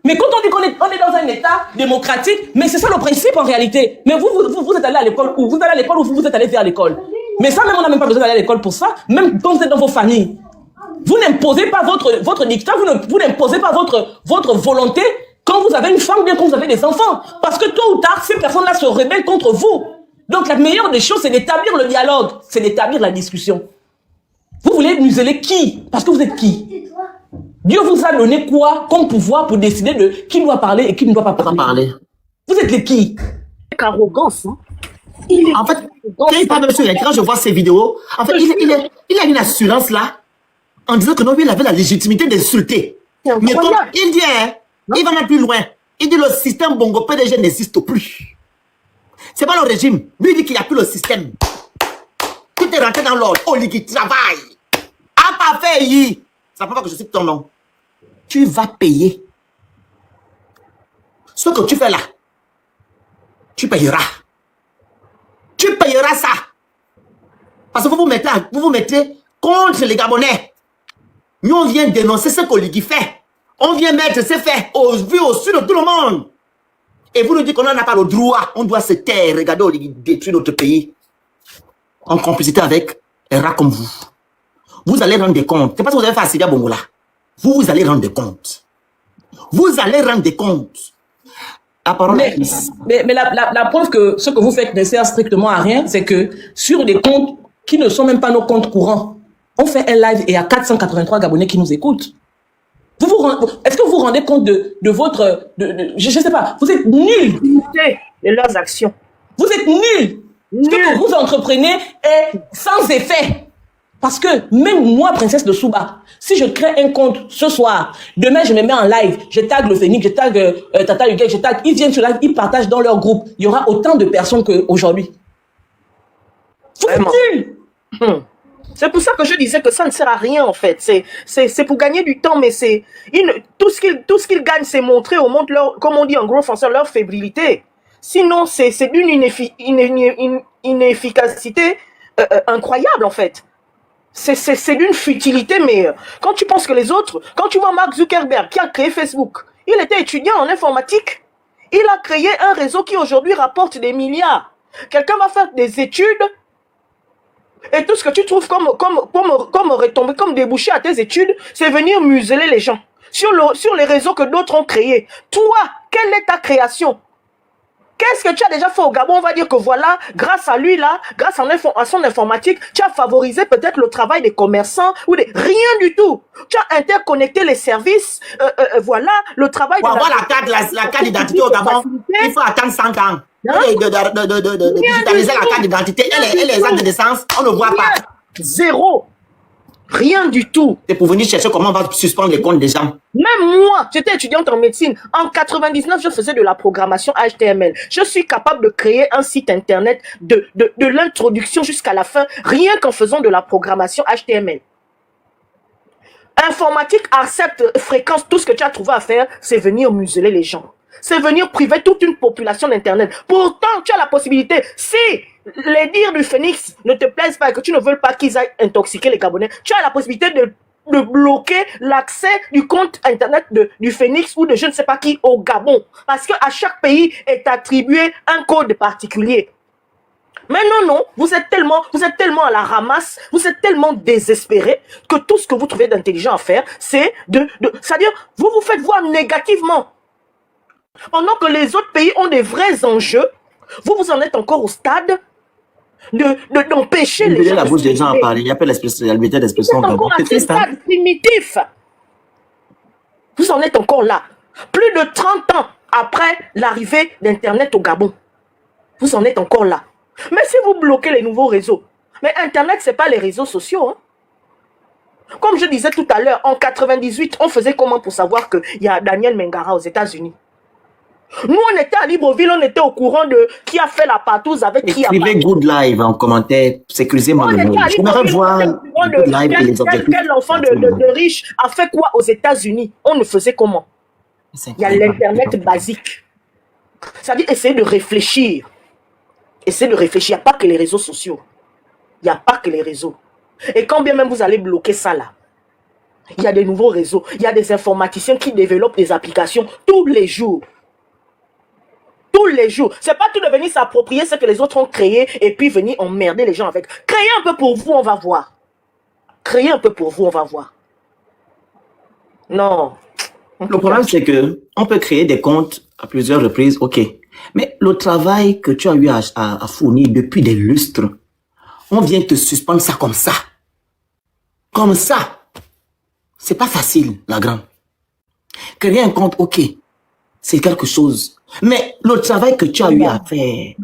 [SPEAKER 1] Mais quand on dit qu'on est dans un état démocratique, mais c'est ça le principe en réalité. Mais vous êtes allé à l'école où? Vous êtes allé à l'école ou vous êtes allé vers l'école? Mais ça, même on n'a même pas besoin d'aller à l'école pour ça. Même quand vous êtes dans vos familles. Vous n'imposez pas votre dictat, vous n'imposez pas votre volonté quand vous avez une femme ou bien quand vous avez des enfants. Parce que tôt ou tard, ces personnes-là se rebellent contre vous. Donc la meilleure des choses, c'est d'établir le dialogue, c'est d'établir la discussion. Vous voulez museler qui? Parce que vous êtes qui? Dieu vous a donné quoi comme pouvoir pour décider de qui doit parler et qui ne doit pas parler? Vous êtes les qui?
[SPEAKER 3] Arrogance, hein?
[SPEAKER 2] En fait, quand il parle sur l'écran, je vois ces vidéos. En fait, il a une assurance là, en disant que non, il avait la légitimité d'insulter. Mais comme il dit, hein, il va même plus loin. Il dit le système Bongo PDG n'existe plus. C'est pas le régime. Lui, il dit qu'il n'y a plus le système. Tout est rentré dans l'ordre. Oligui travaille. À Parfait, ça ne peut pas que je cite ton nom. Tu vas payer. Ce que tu fais là, tu payeras. Tu payeras ça. Parce que vous vous mettez contre les Gabonais. Nous, on vient dénoncer ce qu'Oligui fait. On vient mettre ses faits aux vues au sud de tout le monde. Et vous nous dites qu'on n'a pas le droit. On doit se taire. Regardez Oligui détruire notre pays. En complicité avec un rat comme vous. Vous allez rendre des comptes. C'est parce que vous avez fait Asidia Bongo là. Vous allez rendre des comptes. Vous allez rendre des comptes. La parole est ici.
[SPEAKER 1] Mais la preuve que ce que vous faites ne sert strictement à rien, c'est que sur des comptes qui ne sont même pas nos comptes courants, on fait un live et il y a 483 Gabonais qui nous écoutent. Est-ce que vous vous rendez compte de votre... je ne sais pas, vous êtes nuls.
[SPEAKER 3] De leurs actions.
[SPEAKER 1] Vous êtes nuls. Ce que vous entreprenez est sans effet. Parce que même moi, princesse de Souba, si je crée un compte ce soir, demain je me mets en live, je tag le Phénix, je tag Tata Huguet, ils viennent sur live, ils partagent dans leur groupe. Il y aura autant de personnes qu'aujourd'hui. Vous êtes nuls.
[SPEAKER 3] C'est pour ça que je disais que ça ne sert à rien en fait. C'est pour gagner du temps, mais tout ce qu'ils gagnent, c'est montrer au monde comme on dit en gros français, leur fébrilité. Sinon, c'est d'une inefficacité incroyable en fait. C'est d'une futilité, mais quand tu penses que les autres, quand tu vois Mark Zuckerberg qui a créé Facebook, il était étudiant en informatique. Il a créé un réseau qui aujourd'hui rapporte des milliards. Quelqu'un va faire des études et tout ce que tu trouves comme retombé, comme débouché à tes études, c'est venir museler les gens sur les réseaux que d'autres ont créés. Toi, quelle est ta création? Qu'est-ce que tu as déjà fait au Gabon? On va dire que voilà, grâce à lui là, grâce à son informatique, tu as favorisé peut-être le travail des commerçants ou des... Rien du tout. Tu as interconnecté les services, voilà, le travail...
[SPEAKER 2] Pour avoir la carte d'identité au Gabon, il faut attendre 100 ans. De digitaliser la carte d'identité et les actes de naissance, on ne voit pas.
[SPEAKER 3] Zéro. Rien du tout.
[SPEAKER 2] C'est pour venir chercher comment on va suspendre les comptes des gens.
[SPEAKER 3] Même moi, j'étais étudiante en médecine. En 99, je faisais de la programmation HTML. Je suis capable de créer un site internet de l'introduction jusqu'à la fin, rien qu'en faisant de la programmation HTML. Informatique accepte fréquence. Tout ce que tu as trouvé à faire, c'est venir museler les gens. C'est venir priver toute une population d'Internet. Pourtant, tu as la possibilité, si les dires du Phoenix ne te plaisent pas et que tu ne veux pas qu'ils aillent intoxiquer les Gabonais, tu as la possibilité de bloquer l'accès du compte Internet du Phoenix ou de je ne sais pas qui au Gabon. Parce qu'à chaque pays est attribué un code particulier. Mais non, vous êtes tellement à la ramasse, vous êtes tellement désespérés que tout ce que vous trouvez d'intelligent à faire, c'est c'est-à-dire, vous vous faites voir négativement. Pendant que les autres pays ont des vrais enjeux, vous en êtes encore au stade d'empêcher les gens.
[SPEAKER 2] La bouche des gens à parler, il n'y a pas la liberté d'expression.
[SPEAKER 3] Vous êtes encore à ce stade primitif. Vous en êtes encore là. Plus de 30 ans après l'arrivée d'Internet au Gabon. Vous en êtes encore là. Mais si vous bloquez les nouveaux réseaux, mais Internet, ce n'est pas les réseaux sociaux. Hein. Comme je disais tout à l'heure, en 98, on faisait comment pour savoir qu'il y a Daniel Mengara aux États-Unis? Nous, on était à Libreville, on était au courant de qui a fait la partouze avec qui a
[SPEAKER 2] Écrivez Good Live en commentaire, sécurisez-moi le mot. J'aimerais voir Good Live et les objectifs.
[SPEAKER 3] Quel enfant de riche a fait quoi aux États-Unis? On ne faisait comment? Il y a l'Internet basique. C'est-à-dire essayer de réfléchir. Essayez de réfléchir. Il n'y a pas que les réseaux sociaux. Il n'y a pas que les réseaux. Et quand bien même vous allez bloquer ça là, il y a des nouveaux réseaux. Il y a des informaticiens qui développent des applications tous les jours. Tous les jours. C'est pas tout de venir s'approprier ce que les autres ont créé et puis venir emmerder les gens avec. Créez un peu pour vous, on va voir. Créez un peu pour vous, on va voir. Non.
[SPEAKER 2] Le problème, c'est que on peut créer des comptes à plusieurs reprises, ok. Mais le travail que tu as eu à fournir depuis des lustres, on vient te suspendre ça comme ça. Comme ça. C'est pas facile, la grande. Créer un compte, ok. C'est quelque chose. Mais le travail que tu as eu à faire,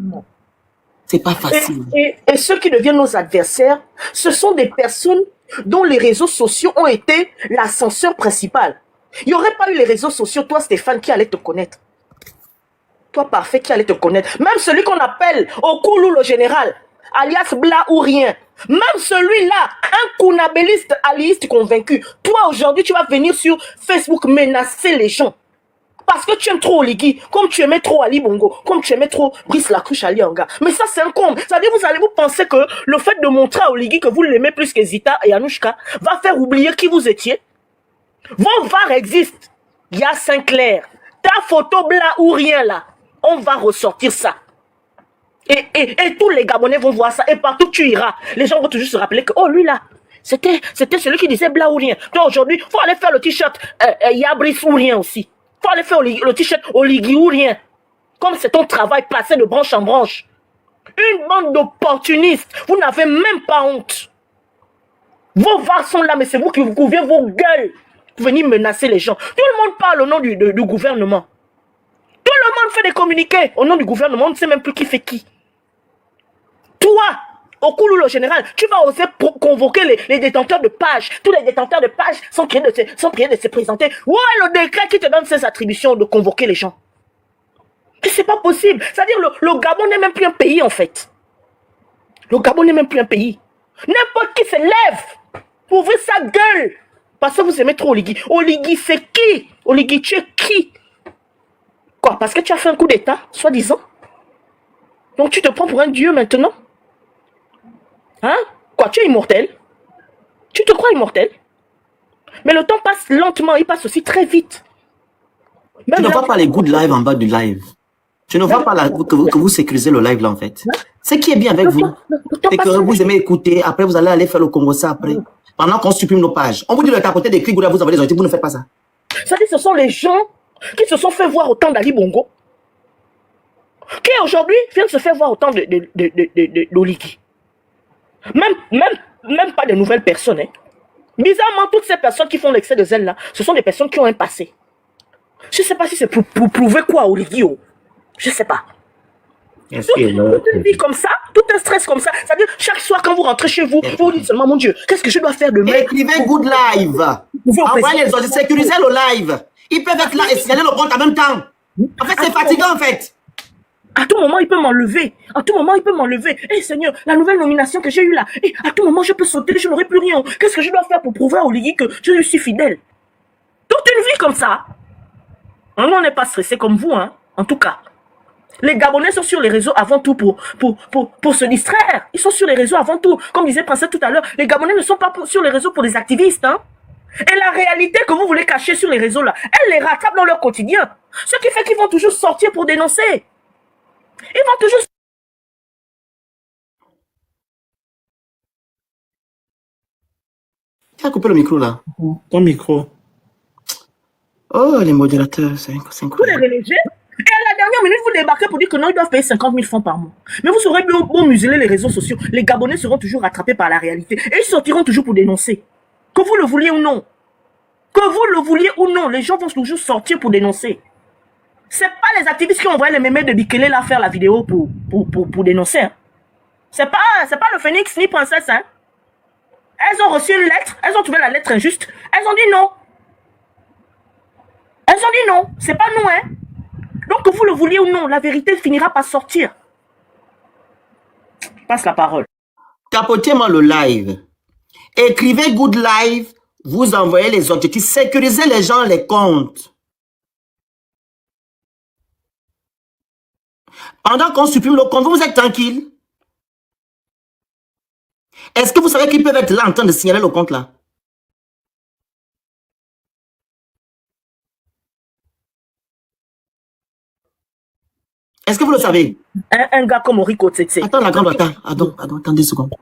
[SPEAKER 2] c'est pas facile.
[SPEAKER 3] Et ceux qui deviennent nos adversaires, ce sont des personnes dont les réseaux sociaux ont été l'ascenseur principal. Il n'y aurait pas eu les réseaux sociaux, toi Stéphane, qui allait te connaître. Toi parfait, qui allait te connaître. Même celui qu'on appelle au Koulou le général, alias Bla ou rien. Même celui-là, un kounabéliste alliiste convaincu. Toi aujourd'hui, tu vas venir sur Facebook menacer les gens. Parce que tu aimes trop Oligui, comme tu aimais trop Ali Bongo, comme tu aimais trop Brice Lacruche Ali Anga. Mais ça, c'est un comble. C'est-à-dire, vous penser que le fait de montrer à Oligui que vous l'aimez plus que Zita et Anouchka va faire oublier qui vous étiez. Vos VAR existent. Il y a Sinclair. Ta photo blanc ou rien là. On va ressortir ça. Et tous les Gabonais vont voir ça. Et partout tu iras, les gens vont toujours se rappeler que, oh, lui là, c'était celui qui disait blanc ou rien. Toi, aujourd'hui, il faut aller faire le t-shirt Yabris ou rien aussi. Il faut aller faire le t-shirt Oligui ou rien. Comme c'est ton travail passé de branche en branche. Une bande d'opportunistes. Vous n'avez même pas honte. Vos VAR sont là, mais c'est vous qui vous couvrez vos gueules. Vous venez menacer les gens. Tout le monde parle au nom du gouvernement. Tout le monde fait des communiqués au nom du gouvernement. On ne sait même plus qui fait qui. Toi, au Koulou le général, tu vas oser convoquer les détenteurs de pages. Tous les détenteurs de pages sont priés de se présenter. Ouais, le décret qui te donne ces attributions de convoquer les gens. Mais c'est pas possible. C'est-à-dire le Gabon n'est même plus un pays en fait. Le Gabon n'est même plus un pays. N'importe qui se lève pour ouvrir sa gueule. Parce que vous aimez trop Oligui. Oligui, c'est qui? Oligui, tu es qui? Quoi? Parce que tu as fait un coup d'état, soi-disant? Donc tu te prends pour un dieu maintenant? Hein? Quoi, tu es immortel? Tu te crois immortel? Mais le temps passe lentement, il passe aussi très vite.
[SPEAKER 2] Tu ne vois pas les good live en bas du live. Tu ne vois pas que vous sécurisez le live là en fait. Ce qui est bien avec vous, c'est que vous aimez écouter, après vous allez aller faire le Congo ça après. Pendant qu'on supprime nos pages. On vous dit de tapoter des clics, vous avez des articles, vous ne faites pas ça.
[SPEAKER 3] Ça dit, ce sont les gens qui se sont fait voir au temps d'Ali Bongo, qui aujourd'hui viennent se faire voir au temps d'Oligi. Même pas de nouvelles personnes. Hein. Bizarrement, toutes ces personnes qui font l'excès de zèle là, ce sont des personnes qui ont un passé. Je ne sais pas si c'est pour prouver quoi à Oligi. Je ne sais pas. Toute une vie comme ça, tout un stress comme ça, c'est-à-dire chaque soir quand vous rentrez chez vous, vous vous dites seulement, mon Dieu, qu'est-ce que je dois faire demain?
[SPEAKER 2] Écrivez good live. Envoyez les autres, sécurisez le live. Ils peuvent être là et signaler le compte en même temps. En fait, c'est fatigant en fait.
[SPEAKER 3] À tout moment, il peut m'enlever. À tout moment, il peut m'enlever. Eh Seigneur, la nouvelle nomination que j'ai eue là, à tout moment, je peux sauter, je n'aurai plus rien. Qu'est-ce que je dois faire pour prouver à Oligi que je lui suis fidèle? Toute une vie comme ça. Nous, on n'est pas stressé comme vous, hein, en tout cas. Les Gabonais sont sur les réseaux avant tout pour se distraire. Ils sont sur les réseaux avant tout. Comme disait Princesse tout à l'heure, les Gabonais ne sont pas sur les réseaux pour des activistes. Hein. Et la réalité que vous voulez cacher sur les réseaux, là, elle les rattrape dans leur quotidien. Ce qui fait qu'ils vont toujours sortir pour dénoncer. Ils vont toujours...
[SPEAKER 2] Tu as coupé le micro là.
[SPEAKER 4] Ton micro.
[SPEAKER 2] Oh, les modérateurs, c'est incroyable.
[SPEAKER 3] Vous les relégez. Et à la dernière minute, vous débarquez pour dire que non, ils doivent payer 50 000 francs par mois. Mais vous serez beau museler les réseaux sociaux. Les Gabonais seront toujours rattrapés par la réalité. Et ils sortiront toujours pour dénoncer. Que vous le vouliez ou non. Que vous le vouliez ou non, les gens vont toujours sortir pour dénoncer. C'est pas les activistes qui ont envoyé les mémés de Bikele là faire la vidéo pour dénoncer. Hein. C'est pas le Phoenix ni Princesse. Hein. Elles ont reçu une lettre. Elles ont trouvé la lettre injuste. Elles ont dit non. Elles ont dit non. C'est pas nous, hein. Donc, que vous le vouliez ou non, la vérité finira par sortir. Passe la parole.
[SPEAKER 2] Tapotez-moi le live. Écrivez good live. Vous envoyez les objectifs. Sécurisez les gens les comptes. Pendant qu'on supprime le compte, vous êtes tranquille. Est-ce que vous savez qu'ils peuvent être là en train de signaler le compte là? Est-ce que vous le savez?
[SPEAKER 3] Un gars comme Oriko Tsetse.
[SPEAKER 2] Attends, la grande, attends 10 secondes.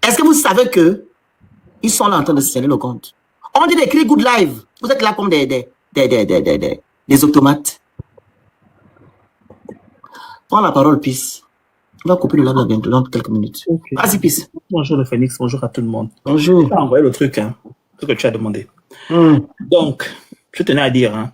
[SPEAKER 2] Est-ce que vous savez que ils sont là en train de signaler le compte? On dit d'écrire good live. Vous êtes là comme des automates. Prends la parole, Peace. On va couper le live bientôt dans quelques minutes. Okay. Vas-y, Peace.
[SPEAKER 4] Bonjour le Phoenix, bonjour à tout le monde.
[SPEAKER 2] Bonjour.
[SPEAKER 4] Tu as envoyé le truc, hein, ce que tu as demandé. Donc, je tenais à dire, hein,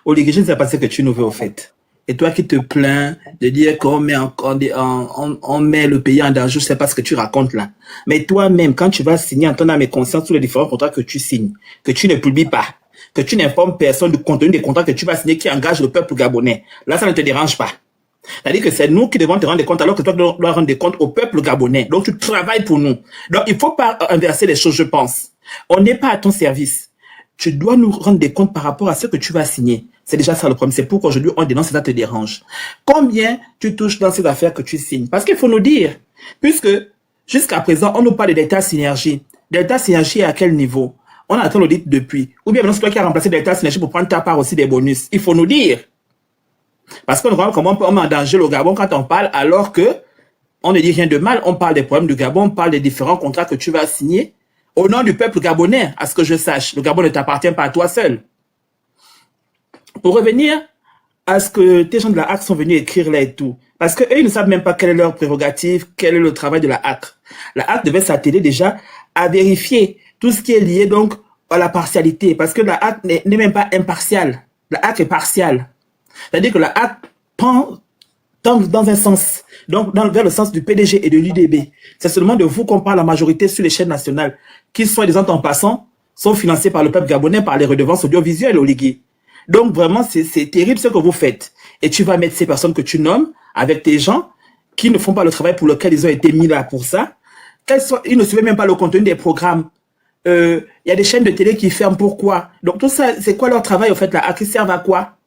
[SPEAKER 4] Oligi, je ne sais pas ce que tu nous veux au fait. Et toi qui te plains de dire qu'on met, on met le pays en danger, je ne sais pas ce que tu racontes là. Mais toi-même, quand tu vas signer en ton âme et conscience sur les différents contrats que tu signes, que tu ne publies pas, que tu n'informes personne du contenu des contrats que tu vas signer qui engagent le peuple gabonais, là, ça ne te dérange pas. C'est-à-dire que c'est nous qui devons te rendre des comptes alors que toi, tu dois rendre des comptes au peuple gabonais. Donc, tu travailles pour nous. Donc, il ne faut pas inverser les choses, je pense. On n'est pas à ton service. Tu dois nous rendre des comptes par rapport à ce que tu vas signer. C'est déjà ça le problème. C'est pourquoi aujourd'hui, on dénonce et ça te dérange. Combien tu touches dans ces affaires que tu signes? Parce qu'il faut nous dire, puisque jusqu'à présent, on nous parle de Delta Synergie. Delta Synergie est à quel niveau? On attend l'audit depuis. Ou bien maintenant, c'est toi qui as remplacé Delta Synergie pour prendre ta part aussi des bonus. Il faut nous dire. Parce qu'on voit comment on met en danger le Gabon quand on parle, alors que on ne dit rien de mal. On parle des problèmes du Gabon, on parle des différents contrats que tu vas signer. Au nom du peuple gabonais, à ce que je sache, le Gabon ne t'appartient pas à toi seul. Pour revenir à ce que tes gens de la HAC sont venus écrire là et tout, parce qu'eux, ils ne savent même pas quelle est leur prérogative, quel est le travail de la HAC. La HAC devait s'atteler déjà à vérifier tout ce qui est lié donc à la partialité, parce que la HAC n'est même pas impartiale. La HAC est partiale. C'est-à-dire que la HAC prend dans un sens, donc vers le sens du PDG et de l'UDB. C'est seulement de vous qu'on parle la majorité sur les chaînes nationales, qui, soi-disant en passant, sont financées par le peuple gabonais par les redevances audiovisuelles, Oligi. Donc vraiment, c'est terrible ce que vous faites. Et tu vas mettre ces personnes que tu nommes avec tes gens qui ne font pas le travail pour lequel ils ont été mis là pour ça. Ils ne suivent même pas le contenu des programmes. Il y a des chaînes de télé qui ferment. Pourquoi? Donc tout ça, c'est quoi leur travail en fait là? À qui servent à quoi?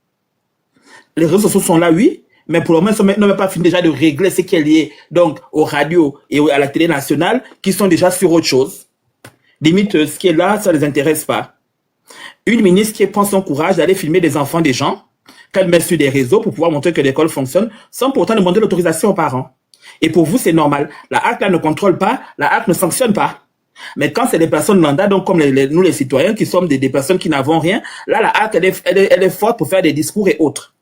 [SPEAKER 4] Les réseaux sociaux sont là, oui, mais pour le moment, ils n'ont même pas fini déjà de régler ce qui est lié donc aux radios et à la télé nationale, qui sont déjà sur autre chose. Limite, ce qui est là, ça ne les intéresse pas. Une ministre qui prend son courage d'aller filmer des enfants des gens, qu'elle met sur des réseaux pour pouvoir montrer que l'école fonctionne, sans pourtant demander l'autorisation aux parents. Et pour vous, c'est normal. La HAC, là, ne contrôle pas, la HAC ne sanctionne pas. Mais quand c'est des personnes lambda, donc comme nous les citoyens, qui sommes des personnes qui n'avons rien, là, la HAC, elle est forte pour faire des discours et autres.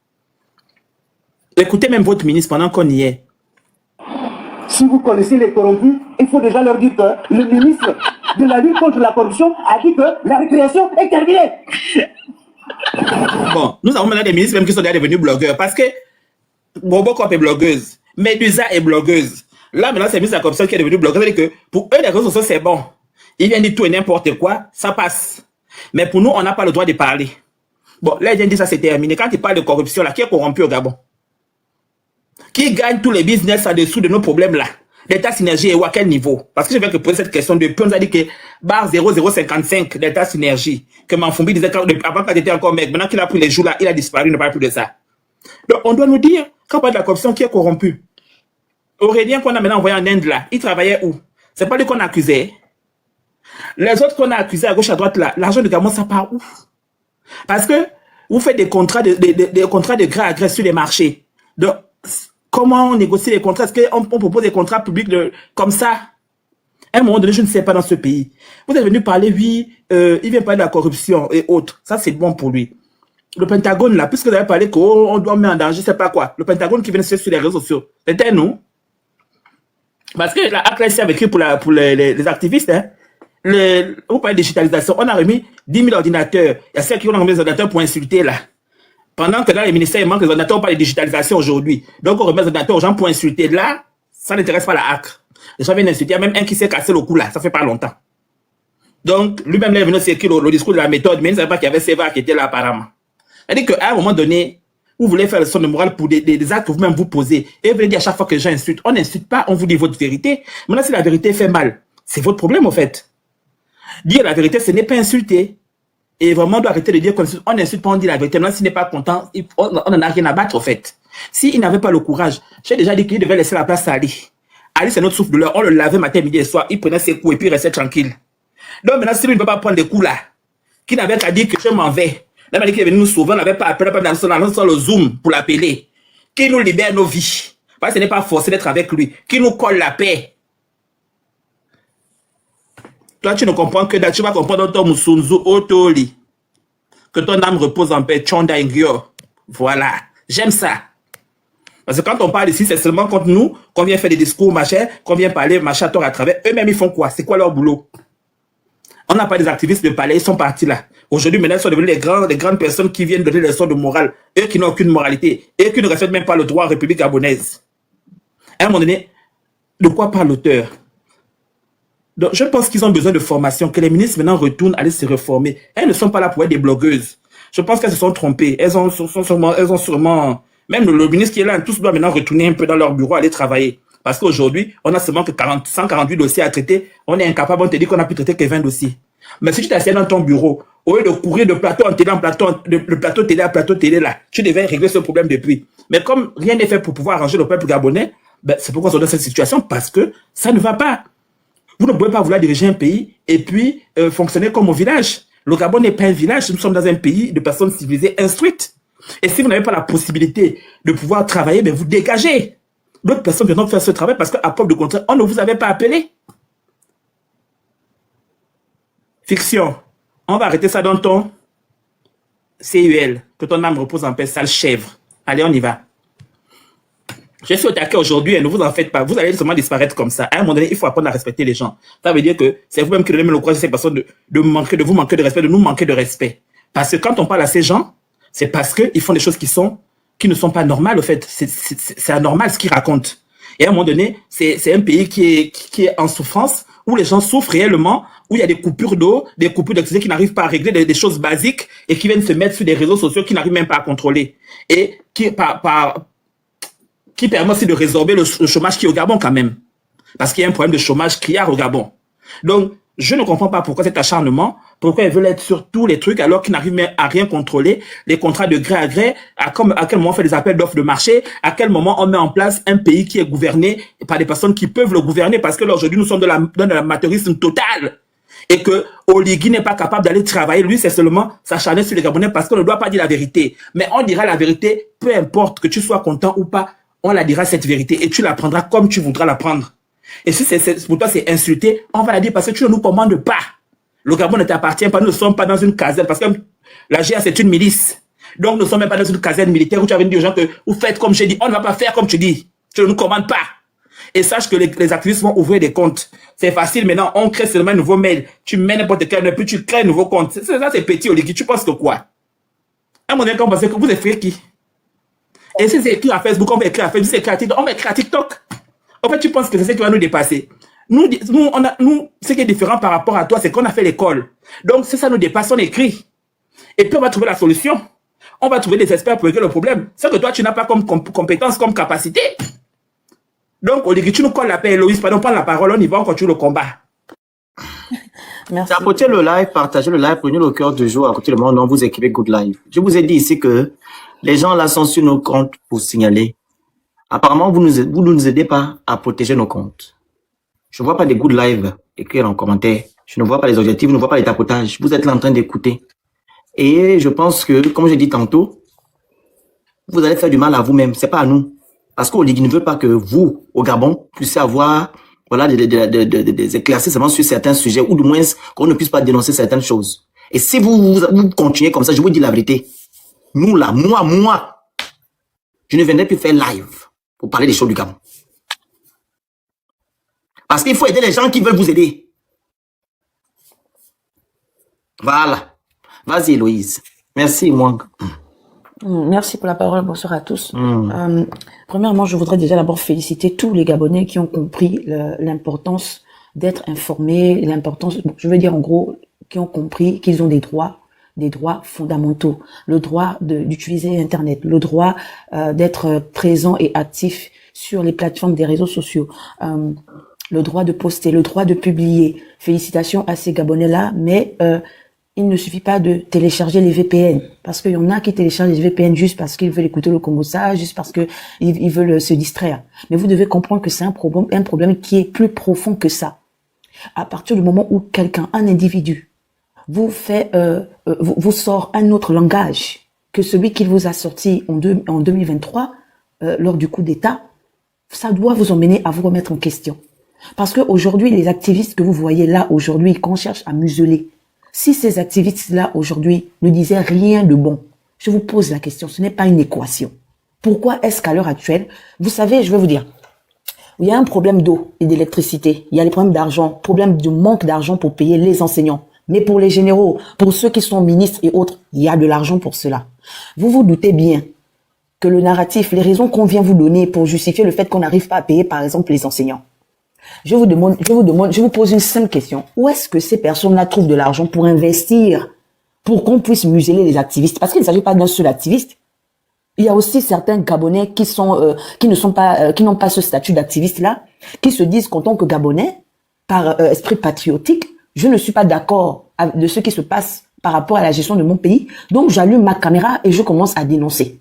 [SPEAKER 4] Écoutez même votre ministre pendant qu'on y est.
[SPEAKER 5] Si vous connaissez les corrompus, il faut déjà leur dire que le ministre de la lutte contre la corruption a dit que la récréation est terminée.
[SPEAKER 4] Bon, nous avons maintenant des ministres même qui sont déjà devenus blogueurs parce que Robocop est blogueuse, Medusa est blogueuse. Là, maintenant, c'est le ministre de la corruption qui est devenu blogueur. C'est-à-dire que pour eux, les réseaux sociaux, c'est bon. Ils viennent dire tout et n'importe quoi, ça passe. Mais pour nous, on n'a pas le droit de parler. Bon, là, ils viennent dire ça, c'est terminé. Quand ils parlent de corruption, là, qui est corrompu au Gabon? Qui gagne tous les business en dessous de nos problèmes là? L'État Synergie est où, à quel niveau? Parce que je vais te poser cette question depuis, on nous a dit que barre 0055 l'État Synergie, que Manfumbi disait avant quand il était encore mec, maintenant qu'il a pris les jours là, il a disparu, il ne parle plus de ça. Donc on doit nous dire, quand on parle de la corruption, qui est corrompu? Aurélien qu'on a maintenant envoyé en Inde là, il travaillait où? C'est pas lui qu'on a accusé. Les autres qu'on a accusés à gauche à droite là, l'argent de Gabon ça part où? Parce que vous faites des contrats des contrats de gré à gré sur les marchés. Donc, comment on négocie les contrats? Est-ce qu'on propose des contrats publics comme ça? À un moment donné, je ne sais pas dans ce pays. Vous êtes venu parler, oui, il vient parler de la corruption et autres. Ça, c'est bon pour lui. Le Pentagone, là, puisque vous avez parlé qu'on doit mettre en danger, je ne sais pas quoi. Le Pentagone qui vient sur les réseaux sociaux. C'était nous. Parce que la HAC avait écrit pour les activistes, hein. Vous parlez de digitalisation. On a remis 10 000 ordinateurs. Il y a ceux qui ont remis des ordinateurs pour insulter, là. Pendant que dans les ministères, il manque des ordinateurs, on parle de digitalisation aujourd'hui. Donc, on remet des ordinateurs aux gens pour insulter. Là, ça n'intéresse pas la HAC. Les gens viennent insulter. Il y a même un qui s'est cassé le cou là. Ça fait pas longtemps. Donc, lui-même, là, il est venu s'écrire le discours de la méthode, mais il ne savait pas qu'il y avait Seva qui était là apparemment. C'est-à-dire qu'à un moment donné, vous voulez faire le son de morale pour des actes que vous-même vous posez. Et vous voulez dire à chaque fois que les gens insultent. On n'insulte pas, on vous dit votre vérité. Maintenant, si la vérité fait mal, c'est votre problème, au fait. Dire la vérité, ce n'est pas insulter. Et vraiment, on doit arrêter de dire qu'on n'insulte pas, on dit la vérité. Maintenant, s'il n'est pas content, on n'en a rien à battre, au fait. S'il n'avait pas le courage, j'ai déjà dit qu'il devait laisser la place à Ali. Ali, c'est notre souffle de l'heure. On le lavait matin, midi et soir. Il prenait ses coups et puis il restait tranquille. Donc maintenant, si lui ne peut pas prendre des coups là, qui n'avait qu'à dire que je m'en vais. Là, il qu'il est venu nous sauver, on n'avait pas appelé, pas dans le Zoom pour l'appeler. Qui nous libère nos vies. Parce que ce n'est pas forcé d'être avec lui. Qui nous colle la paix. Toi, tu ne comprends que tu vas comprendre ton Musunzu Otoli. Que ton âme repose en paix. Chonda Ingyo. Voilà. J'aime ça. Parce que quand on parle ici, c'est seulement contre nous qu'on vient faire des discours, machin, qu'on vient parler, machin, à travers. Eux-mêmes, ils font quoi? C'est quoi leur boulot? On n'a pas des activistes de palais, ils sont partis là. Aujourd'hui, maintenant, ils sont devenus les grandes personnes qui viennent donner des leçons de morale. Eux qui n'ont aucune moralité. Eux qui ne respectent même pas le droit en République gabonaise. À un moment donné, de quoi parle l'auteur? Donc, je pense qu'ils ont besoin de formation, que les ministres maintenant retournent aller se reformer. Elles ne sont pas là pour être des blogueuses. Je pense qu'elles se sont trompées. Elles ont sûrement, même le ministre qui est là, tous doivent maintenant retourner un peu dans leur bureau, aller travailler. Parce qu'aujourd'hui, on a seulement que 148 dossiers à traiter. On est incapable, on te dit qu'on a pu traiter que 20 dossiers. Mais si tu t'assieds dans ton bureau, au lieu de courir de plateau en télé en plateau, de plateau télé à plateau télé là, tu devais régler ce problème depuis. Mais comme rien n'est fait pour pouvoir arranger le peuple gabonais, ben, c'est pourquoi on est dans cette situation, parce que ça ne va pas. Vous ne pouvez pas vouloir diriger un pays et puis fonctionner comme au village. Le Gabon n'est pas un village, nous sommes dans un pays de personnes civilisées, instruites. Et si vous n'avez pas la possibilité de pouvoir travailler, ben vous dégagez. D'autres personnes viendront faire ce travail parce qu'à preuve de contraire, on ne vous avait pas appelé. Fiction. On va arrêter ça dans ton CUL. Que ton âme repose en paix, sale chèvre. Allez, on y va. Je suis au taquet aujourd'hui et ne vous en faites pas. Vous allez seulement disparaître comme ça. À un moment donné, il faut apprendre à respecter les gens. Ça veut dire que c'est vous-même qui donnez le courage à ces personnes de vous manquer de respect, de nous manquer de respect. Parce que quand on parle à ces gens, c'est parce qu'ils font des choses qui ne sont pas normales, au fait. C'est anormal ce qu'ils racontent. Et à un moment donné, c'est un pays qui est en souffrance, où les gens souffrent réellement, où il y a des coupures d'eau, des coupures d'électricité qui n'arrivent pas à régler des choses basiques et qui viennent se mettre sur des réseaux sociaux qui n'arrivent même pas à contrôler. Et qui permet aussi de résorber le chômage qui est au Gabon quand même. Parce qu'il y a un problème de chômage criard au Gabon. Donc, je ne comprends pas pourquoi cet acharnement, pourquoi ils veulent être sur tous les trucs alors qu'ils n'arrivent même à rien contrôler, les contrats de gré à gré, à quel moment on fait des appels d'offres de marché, à quel moment on met en place un pays qui est gouverné par des personnes qui peuvent le gouverner, parce que là, aujourd'hui, nous sommes dans l'amateurisme total. Et que Oligui n'est pas capable d'aller travailler, lui, c'est seulement s'acharner sur les Gabonais parce qu'on ne doit pas dire la vérité. Mais on dira la vérité, peu importe que tu sois content ou pas, on la dira cette vérité et tu la prendras comme tu voudras la prendre. Et si pour toi c'est insulté, on va la dire parce que tu ne nous commandes pas. Le Gabon ne t'appartient pas, nous ne sommes pas dans une caserne parce que la GA c'est une milice. Donc nous ne sommes même pas dans une caserne militaire où tu vas venir dire aux gens que vous faites comme j'ai dit, on ne va pas faire comme tu dis. Tu ne nous commandes pas. Et sache que les activistes vont ouvrir des comptes. C'est facile maintenant, on crée seulement un nouveau mail. Tu mets n'importe quel, puis tu crées un nouveau compte. Ça c'est petit, Oligui. Tu penses que quoi? À un moment donné, quand on pense que vous écrivez qui? Et si c'est écrit à Facebook, on va écrire à Facebook, si c'est écrit à TikTok, on va écrire à TikTok. En fait, tu penses que c'est ce qui va nous dépasser. Nous, ce qui est différent par rapport à toi, c'est qu'on a fait l'école. Donc, si ça nous dépasse, on écrit. Et puis, on va trouver la solution. On va trouver des experts pour régler le problème. C'est que toi, tu n'as pas comme compétence, comme capacité. Donc, Oligui, tu nous colles la paix, Héloïse, pardon, prends la parole, on y va, on continue le combat.
[SPEAKER 2] Merci. Apportez le live, partagez le live, prenez le cœur du jour, à côté de moi, non, vous écrivez Good Live. Je vous ai dit ici que les gens là sont sur nos comptes pour signaler. Apparemment, vous ne nous aidez pas à protéger nos comptes. Je ne vois pas des Good Live écrire en commentaire. Je ne vois pas les objectifs, je ne vois pas les tapotages. Vous êtes là en train d'écouter. Et je pense que, comme j'ai dit tantôt, vous allez faire du mal à vous-même. C'est pas à nous. Parce qu'Oligui ne veut pas que vous, au Gabon, puissiez avoir, voilà, des éclaircissements sur certains sujets, ou du moins qu'on ne puisse pas dénoncer certaines choses. Et si vous continuez comme ça, je vous dis la vérité. Nous là, moi, je ne viendrai plus faire live pour parler des choses du Gabon. Parce qu'il faut aider les gens qui veulent vous aider. Voilà. Vas-y, Héloïse. Merci, moi.
[SPEAKER 1] Merci pour la parole, bonsoir à tous. Premièrement, je voudrais déjà d'abord féliciter tous les Gabonais qui ont compris l'importance d'être informés, l'importance, je veux dire en gros, qui ont compris qu'ils ont des droits fondamentaux, le droit d'utiliser Internet, le droit d'être présent et actif sur les plateformes des réseaux sociaux, le droit de poster, le droit de publier. Félicitations à ces Gabonais-là, mais il ne suffit pas de télécharger les VPN, parce qu'il y en a qui téléchargent les VPN juste parce qu'ils veulent écouter le Congossa, juste parce qu'ils veulent se distraire. Mais vous devez comprendre que c'est un problème qui est plus profond que ça. À partir du moment où quelqu'un, un individu, vous sort un autre langage que celui qu'il vous a sorti en 2023, lors du coup d'État, ça doit vous emmener à vous remettre en question. Parce que aujourd'hui, les activistes que vous voyez là aujourd'hui, qu'on cherche à museler, si ces activistes-là, aujourd'hui, ne disaient rien de bon, je vous pose la question, ce n'est pas une équation. Pourquoi est-ce qu'à l'heure actuelle, vous savez, je vais vous dire, il y a un problème d'eau et d'électricité, il y a les problèmes d'argent, problème du manque d'argent pour payer les enseignants. Mais pour les généraux, pour ceux qui sont ministres et autres, il y a de l'argent pour cela. Vous vous doutez bien que le narratif, les raisons qu'on vient vous donner pour justifier le fait qu'on n'arrive pas à payer, par exemple, les enseignants, je vous pose une simple question. Où est-ce que ces personnes-là trouvent de l'argent pour investir, pour qu'on puisse museler les activistes? Parce qu'il ne s'agit pas d'un seul activiste. Il y a aussi certains Gabonais qui n'ont pas ce statut d'activiste-là, qui se disent qu'en tant que Gabonais, par esprit patriotique, je ne suis pas d'accord de ce qui se passe par rapport à la gestion de mon pays. Donc, j'allume ma caméra et je commence à dénoncer.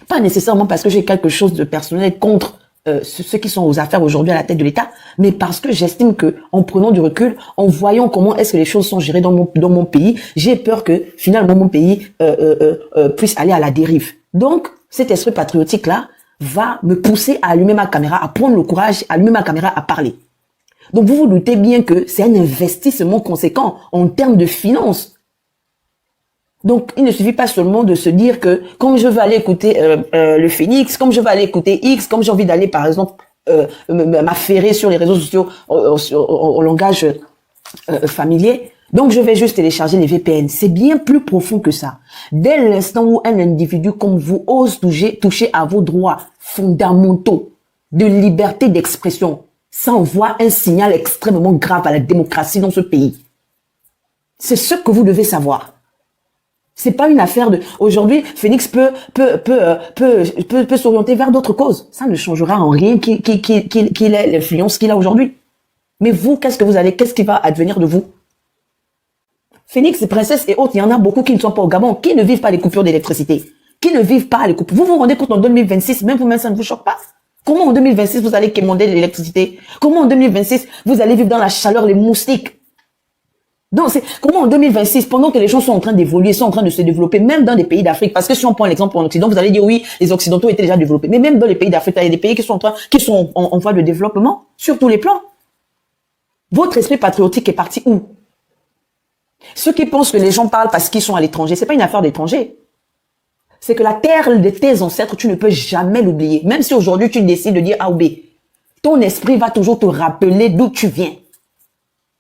[SPEAKER 1] Pas nécessairement parce que j'ai quelque chose de personnel contre ceux qui sont aux affaires aujourd'hui à la tête de l'État, mais parce que j'estime que, en prenant du recul, en voyant comment est-ce que les choses sont gérées dans mon pays, j'ai peur que finalement mon pays puisse aller à la dérive. Donc, cet esprit patriotique-là va me pousser à allumer ma caméra, à prendre le courage, à allumer ma caméra, à parler. Donc, vous vous doutez bien que c'est un investissement conséquent en termes de finances. Donc, il ne suffit pas seulement de se dire que comme je veux aller écouter le Phoenix, comme je veux aller écouter X, comme j'ai envie d'aller, par exemple, m'affairer sur les réseaux sociaux au langage familier, donc je vais juste télécharger les VPN. C'est bien plus profond que ça. Dès l'instant où un individu comme vous ose toucher à vos droits fondamentaux de liberté d'expression, ça envoie un signal extrêmement grave à la démocratie dans ce pays. C'est ce que vous devez savoir. C'est pas une affaire de... Aujourd'hui, Phoenix peut s'orienter vers d'autres causes. Ça ne changera en rien qu'il ait l'influence qu'il a aujourd'hui. Mais vous, qu'est-ce qui va advenir de vous? Phoenix, Princesse et autres, il y en a beaucoup qui ne sont pas au Gabon, qui ne vivent pas les coupures d'électricité, qui ne vivent pas les coupures. Vous vous rendez compte en 2026, même vous-même, ça ne vous choque pas? Comment en 2026, vous allez quémander l'électricité? Comment en 2026, vous allez vivre dans la chaleur, les moustiques? Donc, comment en 2026, pendant que les gens sont en train d'évoluer, sont en train de se développer, même dans des pays d'Afrique, parce que si on prend l'exemple en Occident, vous allez dire oui, les Occidentaux étaient déjà développés, mais même dans les pays d'Afrique, il y a des pays qui sont en voie de développement, sur tous les plans. Votre esprit patriotique est parti où? Ceux qui pensent que les gens parlent parce qu'ils sont à l'étranger, c'est pas une affaire d'étranger. C'est que la terre de tes ancêtres, tu ne peux jamais l'oublier. Même si aujourd'hui tu décides de dire A ou B, ton esprit va toujours te rappeler d'où tu viens.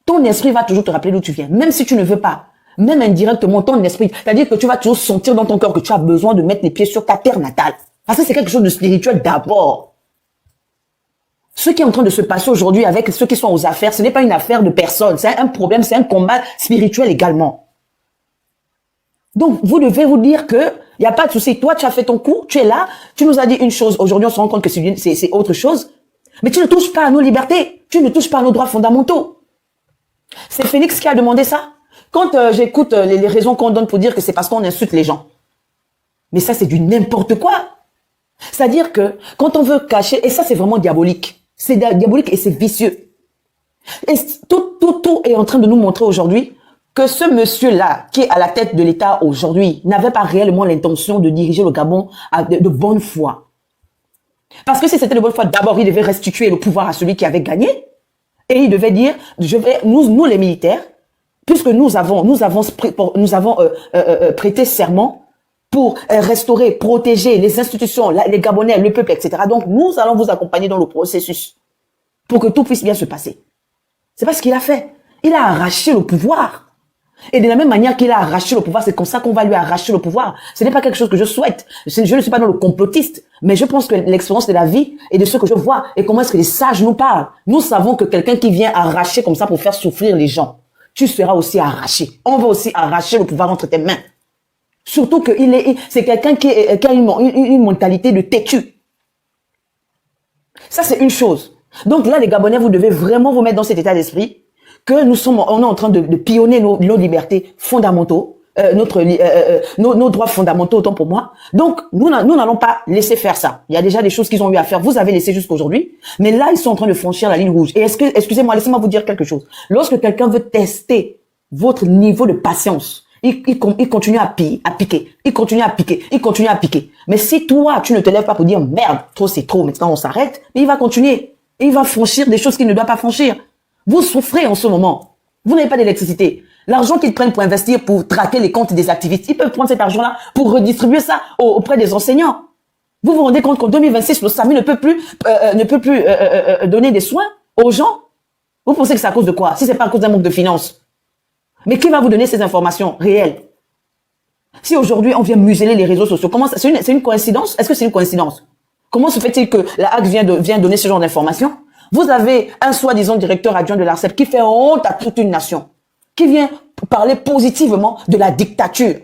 [SPEAKER 1] Ton esprit va toujours te rappeler d'où tu viens. Même si tu ne veux pas, même indirectement, ton esprit, c'est-à-dire que tu vas toujours sentir dans ton cœur que tu as besoin de mettre les pieds sur ta terre natale. Parce que c'est quelque chose de spirituel d'abord. Ce qui est en train de se passer aujourd'hui avec ceux qui sont aux affaires, ce n'est pas une affaire de personne, c'est un problème, c'est un combat spirituel également. Donc, vous devez vous dire que il n'y a pas de souci. Toi, tu as fait ton coup, tu es là, tu nous as dit une chose. Aujourd'hui, on se rend compte que c'est autre chose. Mais tu ne touches pas à nos libertés, tu ne touches pas à nos droits fondamentaux. C'est Phoenix qui a demandé ça. Quand j'écoute les raisons qu'on donne pour dire que c'est parce qu'on insulte les gens. Mais ça, c'est du n'importe quoi. C'est-à-dire que quand on veut cacher, et ça, c'est vraiment diabolique. C'est diabolique et c'est vicieux. Et tout est en train de nous montrer aujourd'hui que ce monsieur-là, qui est à la tête de l'État aujourd'hui, n'avait pas réellement l'intention de diriger le Gabon de bonne foi. Parce que si c'était de bonne foi, d'abord, il devait restituer le pouvoir à celui qui avait gagné. Et il devait dire, nous les militaires, puisque nous avons prêté serment pour restaurer, protéger les institutions, les Gabonais, le peuple, etc. Donc, nous allons vous accompagner dans le processus pour que tout puisse bien se passer. C'est pas ce qu'il a fait. Il a arraché le pouvoir. Et de la même manière qu'il a arraché le pouvoir, c'est comme ça qu'on va lui arracher le pouvoir. Ce n'est pas quelque chose que je souhaite. Je ne suis pas dans le complotiste, mais je pense que l'expérience de la vie et de ce que je vois et comment est-ce que les sages nous parlent. Nous savons que quelqu'un qui vient arracher comme ça pour faire souffrir les gens, tu seras aussi arraché. On va aussi arracher le pouvoir entre tes mains. Surtout que c'est quelqu'un qui a une mentalité de têtu. Ça, c'est une chose. Donc là, les Gabonais, vous devez vraiment vous mettre dans cet état d'esprit que on est en train de pionner nos libertés fondamentaux, nos droits fondamentaux, autant pour moi. Donc, nous n'allons pas laisser faire ça. Il y a déjà des choses qu'ils ont eu à faire. Vous avez laissé jusqu'à aujourd'hui. Mais là, ils sont en train de franchir la ligne rouge. Et excusez-moi, laissez-moi vous dire quelque chose. Lorsque quelqu'un veut tester votre niveau de patience, il continue à piquer. Il continue à piquer. Mais si toi, tu ne te lèves pas pour dire, merde, trop c'est trop, maintenant on s'arrête, il va continuer. Et il va franchir des choses qu'il ne doit pas franchir. Vous souffrez en ce moment. Vous n'avez pas d'électricité. L'argent qu'ils prennent pour investir, pour traquer les comptes des activistes, ils peuvent prendre cet argent-là pour redistribuer ça auprès des enseignants. Vous vous rendez compte qu'en 2026, le SAMU ne peut plus donner des soins aux gens? Vous pensez que c'est à cause de quoi? Si c'est pas à cause d'un manque de finances. Mais qui va vous donner ces informations réelles? Si aujourd'hui on vient museler les réseaux sociaux, comment c'est une coïncidence? Est-ce que c'est une coïncidence? Comment se fait-il que la HAC vient donner ce genre d'informations? Vous avez un soi-disant directeur adjoint de l'ARCEP qui fait honte à toute une nation, qui vient parler positivement de la dictature.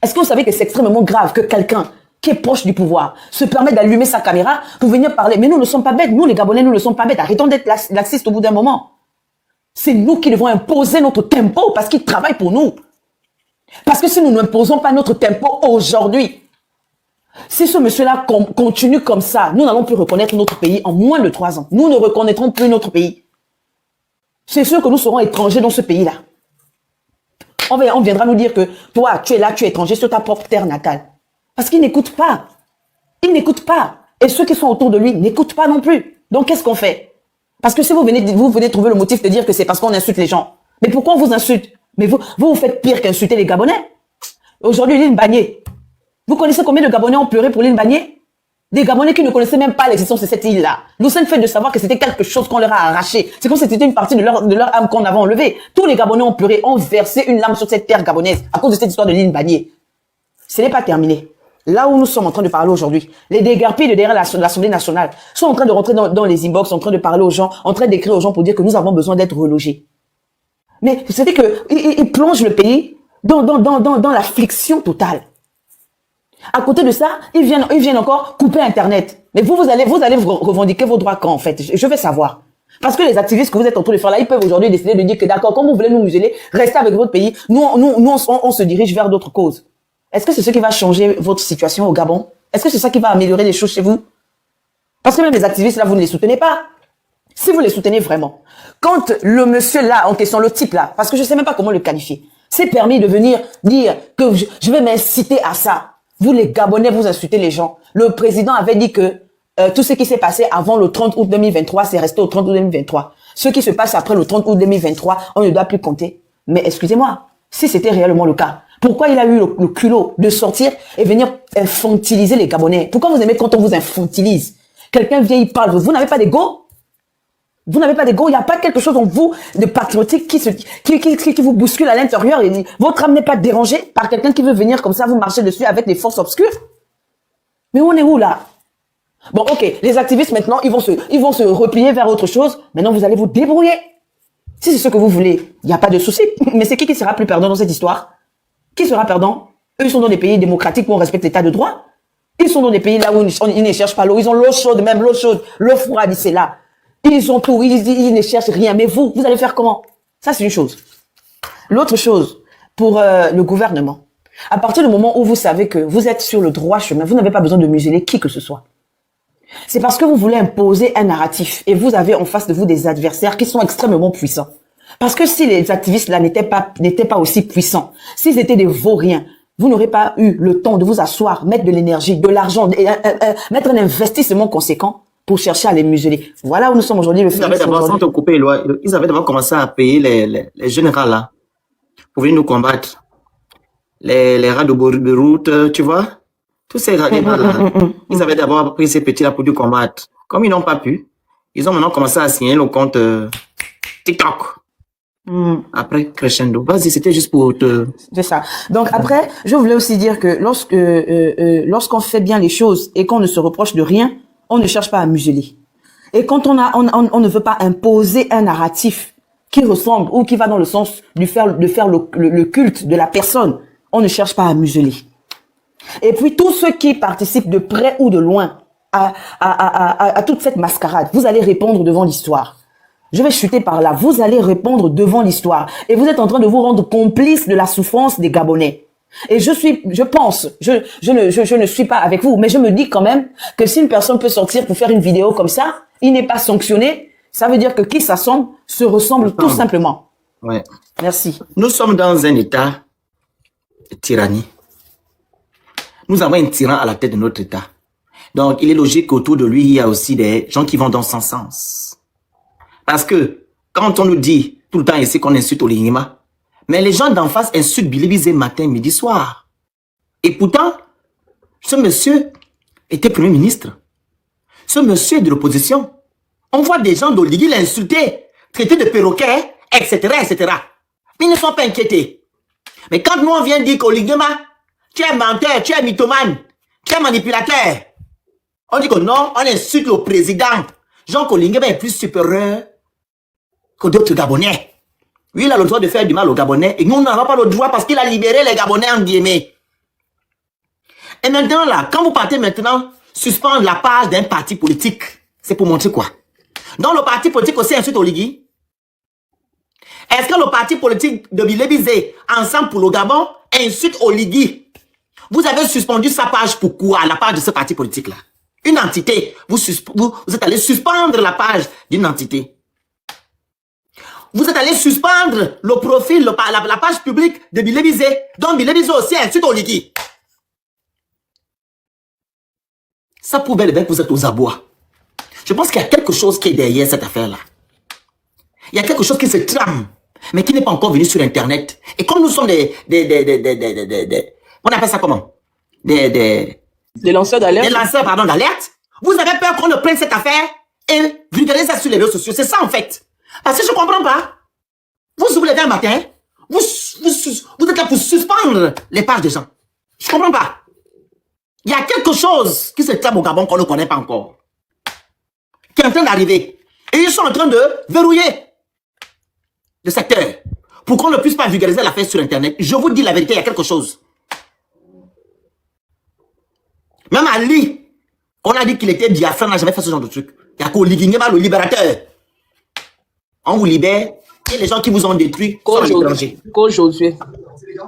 [SPEAKER 1] Est-ce que vous savez que c'est extrêmement grave que quelqu'un qui est proche du pouvoir se permet d'allumer sa caméra pour venir parler? Mais nous ne sommes pas bêtes, nous les Gabonais, nous ne sommes pas bêtes. Arrêtons d'être laxistes au bout d'un moment. C'est nous qui devons imposer notre tempo parce qu'ils travaillent pour nous. Parce que si nous n'imposons pas notre tempo aujourd'hui, si ce monsieur-là continue comme ça, nous n'allons plus reconnaître notre pays en moins de 3 ans. Nous ne reconnaîtrons plus notre pays. C'est sûr que nous serons étrangers dans ce pays-là. On viendra nous dire que toi, tu es là, tu es étranger sur ta propre terre natale. Parce qu'il n'écoute pas. Il n'écoute pas. Et ceux qui sont autour de lui n'écoutent pas non plus. Donc, qu'est-ce qu'on fait? Parce que si vous venez trouver le motif de dire que c'est parce qu'on insulte les gens. Mais pourquoi on vous insulte? Mais vous faites pire qu'insulter les Gabonais. Aujourd'hui, Line Bagné. Vous connaissez combien de Gabonais ont pleuré pour Line Bagné? Des Gabonais qui ne connaissaient même pas l'existence de cette île-là. Nous sommes faits de savoir que c'était quelque chose qu'on leur a arraché. C'est comme si c'était une partie de leur âme qu'on avait enlevée. Tous les Gabonais ont pleuré, ont versé une larme sur cette terre gabonaise à cause de cette histoire de Line Bagné. Ce n'est pas terminé. Là où nous sommes en train de parler aujourd'hui, les dégarpis de derrière l'Assemblée nationale sont en train de rentrer dans les inbox, en train de parler aux gens, en train d'écrire aux gens pour dire que nous avons besoin d'être relogés. Mais c'est que ils plongent le pays dans l'affliction totale. À côté de ça, ils viennent encore couper Internet. Mais vous allez revendiquer vos droits quand, en fait? Je vais savoir. Parce que les activistes que vous êtes en train de faire là, ils peuvent aujourd'hui décider de dire que d'accord, quand vous voulez nous museler, restez avec votre pays. Nous, on se dirige vers d'autres causes. Est-ce que c'est ce qui va changer votre situation au Gabon? Est-ce que c'est ça qui va améliorer les choses chez vous? Parce que même les activistes là, vous ne les soutenez pas. Si vous les soutenez vraiment, quand le monsieur là, en question, le type là, parce que je sais même pas comment le qualifier, s'est permis de venir dire que je vais m'inciter à ça. Vous les Gabonais, vous insultez les gens. Le président avait dit que tout ce qui s'est passé avant le 30 août 2023, c'est resté au 30 août 2023. Ce qui se passe après le 30 août 2023, on ne doit plus compter. Mais excusez-moi, si c'était réellement le cas, pourquoi il a eu le culot de sortir et venir infantiliser les Gabonais? Pourquoi vous aimez quand on vous infantilise? Quelqu'un vient, il parle, vous n'avez pas d'ego? Vous n'avez pas d'ego, il n'y a pas quelque chose en vous de patriotique qui vous bouscule à l'intérieur. Votre âme n'est pas dérangée par quelqu'un qui veut venir comme ça, vous marcher dessus avec des forces obscures. Mais on est où là? Bon, ok, les activistes maintenant, ils vont se replier vers autre chose. Maintenant, vous allez vous débrouiller. Si c'est ce que vous voulez, il n'y a pas de souci. Mais c'est qui sera plus perdant dans cette histoire? Qui sera perdant? Eux, ils sont dans des pays démocratiques où on respecte l'état de droit. Ils sont dans des pays là où ils ne cherchent pas l'eau. Ils ont l'eau chaude, même l'eau chaude, l'eau froide, c'est là. Ils ont tout, ils ne cherchent rien. Mais vous allez faire comment? Ça, c'est une chose. L'autre chose, pour le gouvernement, à partir du moment où vous savez que vous êtes sur le droit chemin, vous n'avez pas besoin de museler qui que ce soit. C'est parce que vous voulez imposer un narratif et vous avez en face de vous des adversaires qui sont extrêmement puissants. Parce que si les activistes là n'étaient pas aussi puissants, s'ils étaient des vauriens, vous n'aurez pas eu le temps de vous asseoir, mettre de l'énergie, de l'argent, mettre un investissement conséquent pour chercher à les museler. Voilà où nous sommes aujourd'hui.
[SPEAKER 2] Ils avaient d'abord, sans te couper, ils avaient d'abord commencé à payer les généraux là pour venir nous combattre. Les rats de route, tu vois, tous ces rats là, ils avaient d'abord pris ces petits là pour nous combattre. Comme ils n'ont pas pu, ils ont maintenant commencé à signer le compte TikTok. Après crescendo. Vas-y, c'était juste pour te...
[SPEAKER 1] C'est ça. Donc après, je voulais aussi dire que lorsqu'on fait bien les choses et qu'on ne se reproche de rien, on ne cherche pas à museler. Et quand on ne veut pas imposer un narratif qui ressemble ou qui va dans le sens de faire le culte de la personne, on ne cherche pas à museler. Et puis tous ceux qui participent de près ou de loin à toute cette mascarade, vous allez répondre devant l'histoire. Je vais chuter par là. Vous allez répondre devant l'histoire. Et vous êtes en train de vous rendre complice de la souffrance des Gabonais. Et je ne suis pas avec vous, mais je me dis quand même que si une personne peut sortir pour faire une vidéo comme ça, il n'est pas sanctionné. Ça veut dire que qui s'assemble se ressemble tout simplement.
[SPEAKER 2] Ouais.
[SPEAKER 1] Merci.
[SPEAKER 2] Nous sommes dans un état de tyrannie. Nous avons un tyran à la tête de notre état. Donc, il est logique qu'autour de lui, il y a aussi des gens qui vont dans son sens. Parce que, quand on nous dit tout le temps ici qu'on insulte Oligima, mais les gens d'en face insultent Billy Bizet matin, midi, soir. Et pourtant, ce monsieur était Premier ministre. Ce monsieur est de l'opposition. On voit des gens d'Oligui l'insulter, traiter de perroquet, etc., etc. Mais ils ne sont pas inquiétés. Mais quand nous on vient dire qu'Oligima, tu es menteur, tu es mythomane, tu es manipulateur, on dit que non, on insulte le président. Jean Oligima est plus supérieur que d'autres Gabonais. Lui, il a le droit de faire du mal aux Gabonais et nous, on n'avons pas le droit parce qu'il a libéré les Gabonais en guillemets. Et maintenant, là, quand vous partez maintenant suspendre la page d'un parti politique, c'est pour montrer quoi? Donc, le parti politique aussi insulte Oligui. Est-ce que le parti politique de Billy Bizet, Ensemble pour le Gabon, insulte Oligui? Vous avez suspendu sa page pour quoi? La page de ce parti politique-là. Une entité. Vous êtes allé suspendre la page d'une entité. Vous êtes allé suspendre le profil, la page publique de Billy Bizet. Donc Billy Bizet aussi insulte Oligui. Ça prouve bien que vous êtes aux abois. Je pense qu'il y a quelque chose qui est derrière cette affaire-là. Il y a quelque chose qui se trame, mais qui n'est pas encore venu sur Internet. Et comme nous sommes on appelle ça comment? Des
[SPEAKER 1] lanceurs d'alerte.
[SPEAKER 2] Des lanceurs, pardon, d'alerte. Vous avez peur qu'on ne prenne cette affaire et vulgariser ça sur les réseaux sociaux. C'est ça en fait. Parce que je ne comprends pas. Vous vous levez un matin, vous êtes là pour suspendre les pages des gens. Je ne comprends pas. Il y a quelque chose qui se trame au Gabon qu'on ne connaît pas encore. Qui est en train d'arriver. Et ils sont en train de verrouiller le secteur. Pour qu'on ne puisse pas vulgariser l'affaire sur Internet. Je vous dis la vérité, il y a quelque chose. Même Ali, on a dit qu'il était diaphane, n'a jamais fait ce genre de truc. Il y a qu'Oligui Nguema, le libérateur. on vous libère, et les gens qui vous ont détruit sont à l'étranger.
[SPEAKER 1] Josué.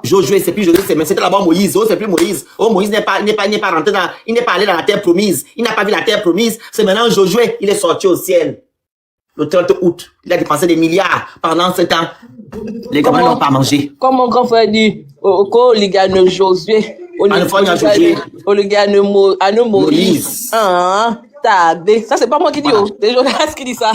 [SPEAKER 2] Josué, c'est plus Josué, c'était là-bas Moïse. Oh, c'est plus Moïse. Oh, Moïse n'est pas rentré il n'est pas allé dans la terre promise. Il n'a pas vu la terre promise. C'est maintenant Josué, il est sorti au ciel. Le 30 août, il a dépensé des milliards pendant ce temps. Les Gabonais n'ont pas mangé.
[SPEAKER 1] Comme mon grand frère dit, Oligano Josué. Oligano Moïse. Ça, c'est pas moi qui dis, c'est Jonas qui dit ça.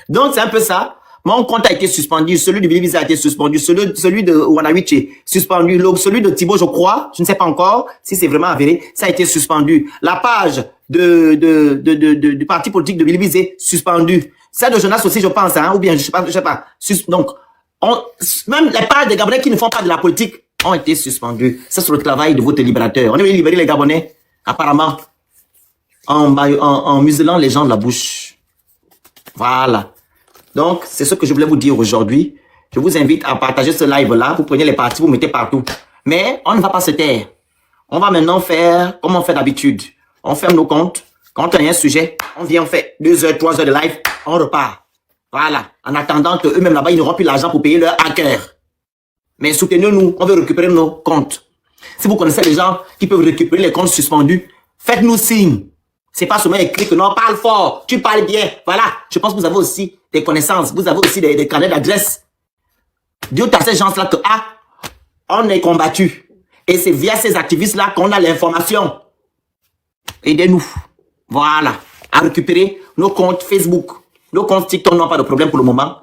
[SPEAKER 2] Donc, c'est un peu ça. Mon compte a été suspendu. Celui de Billy a été suspendu. Celui de Wanawiche est suspendu. Celui de Thibaut, je crois, je ne sais pas encore si c'est vraiment avéré, ça a été suspendu. La page du parti politique de Billy est suspendue. Celle de Jonas aussi, je pense, hein, ou bien, je sais pas. Donc, même les pages des Gabonais qui ne font pas de la politique ont été suspendues. Ça, c'est le travail de votre libérateur. On est venu libérer les Gabonais, apparemment, en muselant les gens de la bouche. Voilà. Donc, c'est ce que je voulais vous dire aujourd'hui. Je vous invite à partager ce live-là. Vous prenez les parties, vous mettez partout. Mais on ne va pas se taire. On va maintenant faire comme on fait d'habitude. On ferme nos comptes. Quand on a un sujet, on vient, on fait 2 heures, 3 heures de live, on repart. Voilà. En attendant qu'eux-mêmes là-bas, ils n'auront plus l'argent pour payer leur hacker. Mais soutenez-nous, on veut récupérer nos comptes. Si vous connaissez des gens qui peuvent récupérer les comptes suspendus, faites-nous signe. C'est pas seulement écrit que non, parle fort, tu parles bien. Voilà. Je pense que vous avez aussi des connaissances, vous avez aussi des carnets d'adresse. Dieu à ces gens-là que, on est combattu. Et c'est via ces activistes-là qu'on a l'information. Aidez-nous. Voilà. À récupérer nos comptes Facebook. Nos comptes TikTok n'ont pas de problème pour le moment.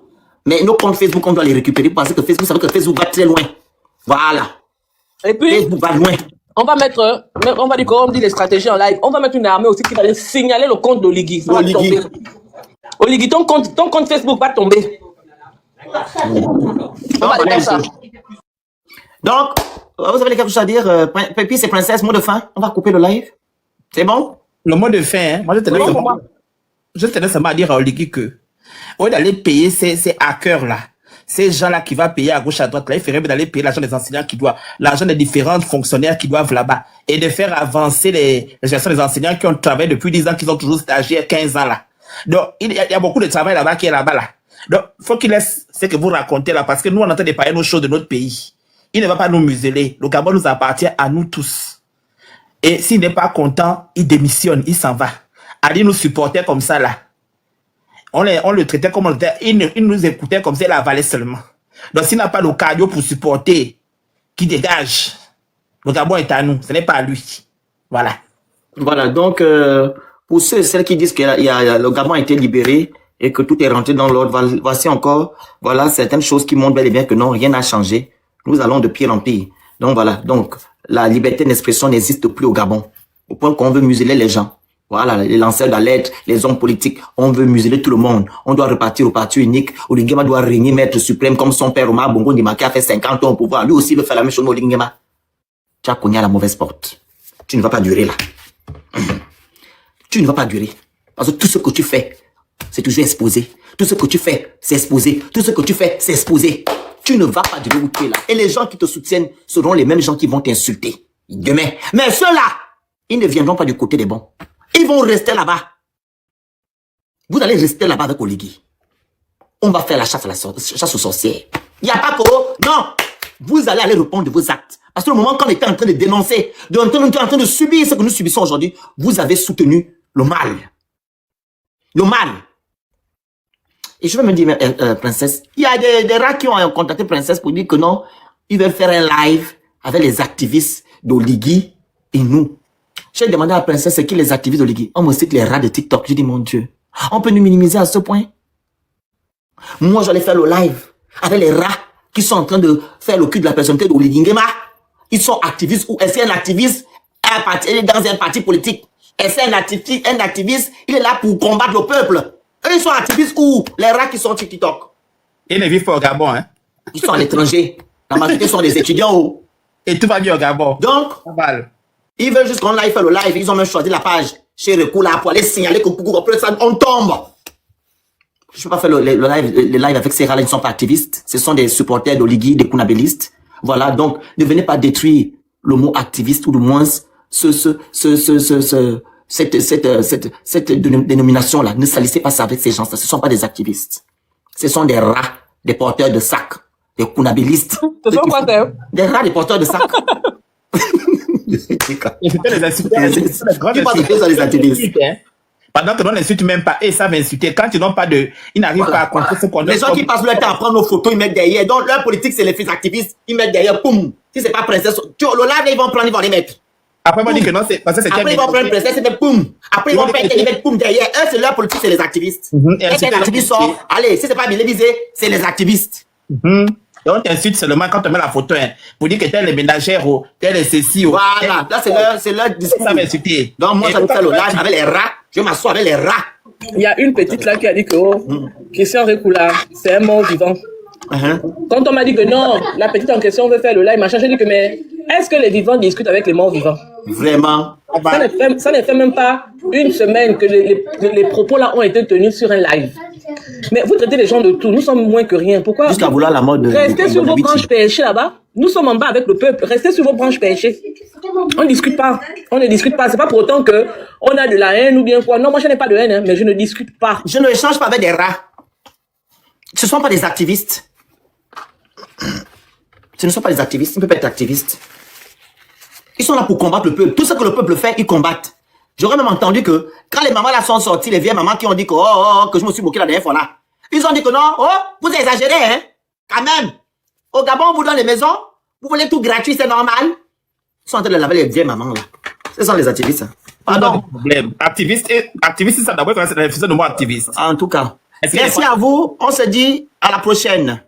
[SPEAKER 2] Mais nos comptes Facebook, on doit les récupérer parce que Facebook, ça veut que Facebook va très loin. Voilà.
[SPEAKER 1] Et puis,
[SPEAKER 2] Facebook va loin.
[SPEAKER 1] On va dire comme on dit les stratégies en live, on va mettre une armée aussi qui va aller signaler le compte d'Oligui. Oligui, ton compte Facebook va tomber. On va dire ça.
[SPEAKER 2] Donc, vous avez quelque chose à dire, Pépi, c'est Princesse, mot de fin. On va couper le live. C'est bon?
[SPEAKER 4] Le mot de fin, hein, moi je tenais seulement à dire à Oligui que, au lieu d'aller payer ces hackers-là, ces gens-là qui vont payer à gauche, à droite, là, il ferait d'aller payer l'argent des enseignants l'argent des différents fonctionnaires qui doivent là-bas, et de faire avancer les gestions des enseignants qui ont travaillé depuis 10 ans, qui sont toujours stagiaires 15 ans là. Donc, il y a beaucoup de travail là-bas qui est là-bas là. Donc, faut qu'il laisse ce que vous racontez là, parce que nous, on entend de parler nos choses de notre pays. Il ne va pas nous museler. Le Gabon nous appartient à nous tous. Et s'il n'est pas content, il démissionne, il s'en va. Ali nous supportait comme ça là. On le traitait comme on était. Il nous écoutait comme ça, il avalait seulement. Donc s'il n'a pas le cardio pour supporter, qui dégage. Le Gabon est à nous, ce n'est pas à lui. Voilà.
[SPEAKER 2] Voilà, donc pour ceux et celles qui disent que le Gabon a été libéré et que tout est rentré dans l'ordre, voici encore certaines choses qui montrent bel et bien que non, rien n'a changé. Nous allons de pire en pire. Donc voilà, donc la liberté d'expression n'existe plus au Gabon, au point qu'on veut museler les gens. Voilà, les lanceurs d'alerte, les hommes politiques, on veut museler tout le monde. On doit repartir au parti unique. Oligema doit régner maître suprême comme son père Omar Bongo Ndima qui a fait 50 ans au pouvoir. Lui aussi veut faire la même chose, Oligema. Tu as cogné à la mauvaise porte. Tu ne vas pas durer là. Tu ne vas pas durer. Parce que tout ce que tu fais, c'est toujours exposé. Tout ce que tu fais, c'est exposé. Tout ce que tu fais, c'est exposé. Tu ne vas pas durer où tu es là. Et les gens qui te soutiennent seront les mêmes gens qui vont t'insulter demain. Mais ceux-là, ils ne viendront pas du côté des bons. Ils vont rester là-bas. Vous allez rester là-bas avec Oligui. On va faire la chasse aux sorcières. Il n'y a pas que... Non. Vous allez aller répondre de vos actes. Parce que le moment qu'on était en train de dénoncer, en train de subir ce que nous subissons aujourd'hui, vous avez soutenu le mal. Le mal. Et je vais me dire, Princesse, il y a des rats qui ont contacté Princesse pour dire que non, ils veulent faire un live avec les activistes d'Oligui et nous. J'ai demandé à la Princesse c'est qui les activistes d'Oligui. On me cite les rats de TikTok. J'ai dit, mon Dieu, on peut nous minimiser à ce point? Moi, j'allais faire le live avec les rats qui sont en train de faire le cul de la personnalité d'Oligui Nguema. Ils sont activistes ou est-ce qu'un activiste est dans un parti politique? Est-ce qu'un activiste, il est là pour combattre le peuple? Eux, ils sont activistes ou les rats qui sont sur TikTok?
[SPEAKER 4] Ils ne vivent pas au Gabon, hein?
[SPEAKER 2] Ils sont à l'étranger. La majorité sont des étudiants.
[SPEAKER 4] Et tout va bien au Gabon.
[SPEAKER 2] Donc, ils veulent juste qu'on aille faire le live. Ils ont même choisi la page chez Recou là pour aller signaler qu'on tombe. Je ne peux pas faire le live avec ces rats-là. Ils ne sont pas activistes. Ce sont des supporters d'Oligui, des Kounabélistes. Voilà. Donc, ne venez pas détruire le mot activiste ou du moins cette dénomination-là. Ne salissez pas ça avec ces gens-là. Ce ne sont pas des activistes. Ce sont des rats, des porteurs de sacs, des kunabilistes.
[SPEAKER 1] Ce sont quoi, ça?
[SPEAKER 2] Des rats, des porteurs de sacs.
[SPEAKER 4] Insulter les insulteurs.
[SPEAKER 2] Tu penses que ce sont les activistes?
[SPEAKER 4] Pendant que l'on n'insulte même pas, et ça va insulter. Quand ils n'ont pas de... Ils n'arrivent pas à comprendre ce qu'on a.
[SPEAKER 2] Les gens qui passent leur temps à prendre nos photos, ils mettent derrière. Donc, leur politique, c'est les fils activistes. Ils mettent derrière, poum. Si c'est pas princesse, le live, ils vont prendre, ils vont les mettre.
[SPEAKER 4] Après, on dit que non, c'est parce que c'est
[SPEAKER 2] après, ils vont prendre princesse, ils mettent poum. Après, ils vont mettre, ils mettent poum derrière. Eux, c'est leur politique, c'est les activistes.
[SPEAKER 4] Et
[SPEAKER 2] les activistes sortent. Allez, si c'est pas bien visé, c'est les activistes.
[SPEAKER 4] Et on t'insulte seulement quand on met la photo, hein, pour dire que tel est ménagère, ou tel est ceci, ou...
[SPEAKER 2] Voilà, là, c'est leur discours.
[SPEAKER 4] Ça va insulter.
[SPEAKER 2] Donc, moi, j'habite à l'olage avec les rats. Je m'assois avec les rats.
[SPEAKER 1] Il y a une petite là qui a dit que, oh, Christian Récoula, c'est un mort vivant. Quand on m'a dit que non, la petite en question veut faire le live, machin, j'ai dit que, mais est-ce que les vivants discutent avec les morts vivants?
[SPEAKER 2] Vraiment.
[SPEAKER 1] Ça ne fait même pas une semaine que les propos là ont été tenus sur un live. Mais vous traitez les gens de tout, nous sommes moins que rien. Pourquoi?
[SPEAKER 2] Jusqu'à vouloir la mort de...
[SPEAKER 1] Restez sur vos branches PHC là-bas. Nous sommes en bas avec le peuple. Restez sur vos branches PHC. On ne discute pas. On ne discute pas. C'est pas pour autant que on a de la haine ou bien quoi. Non, moi je n'ai pas de haine, hein, mais je ne discute pas.
[SPEAKER 2] Je ne échange pas avec des rats. Ce ne sont pas des activistes. Ce ne sont pas des activistes. Ils ne peuvent pas être activistes. Ils sont là pour combattre le peuple. Tout ce que le peuple fait, ils combattent. J'aurais même entendu que quand les mamans là sont sorties, les vieilles mamans qui ont dit que, que je me suis moqué la dernière fois là, ils ont dit que non, vous exagérez, hein, quand même. Au Gabon, on vous donne les maisons, vous voulez tout gratuit, c'est normal. Ils sont en train de laver les vieilles mamans là. Ce sont les activistes.
[SPEAKER 4] Pardon. Problème. Activiste, ça d'abord, c'est la diffusion de mot activiste.
[SPEAKER 2] En tout cas. Merci à vous. On se dit à la prochaine.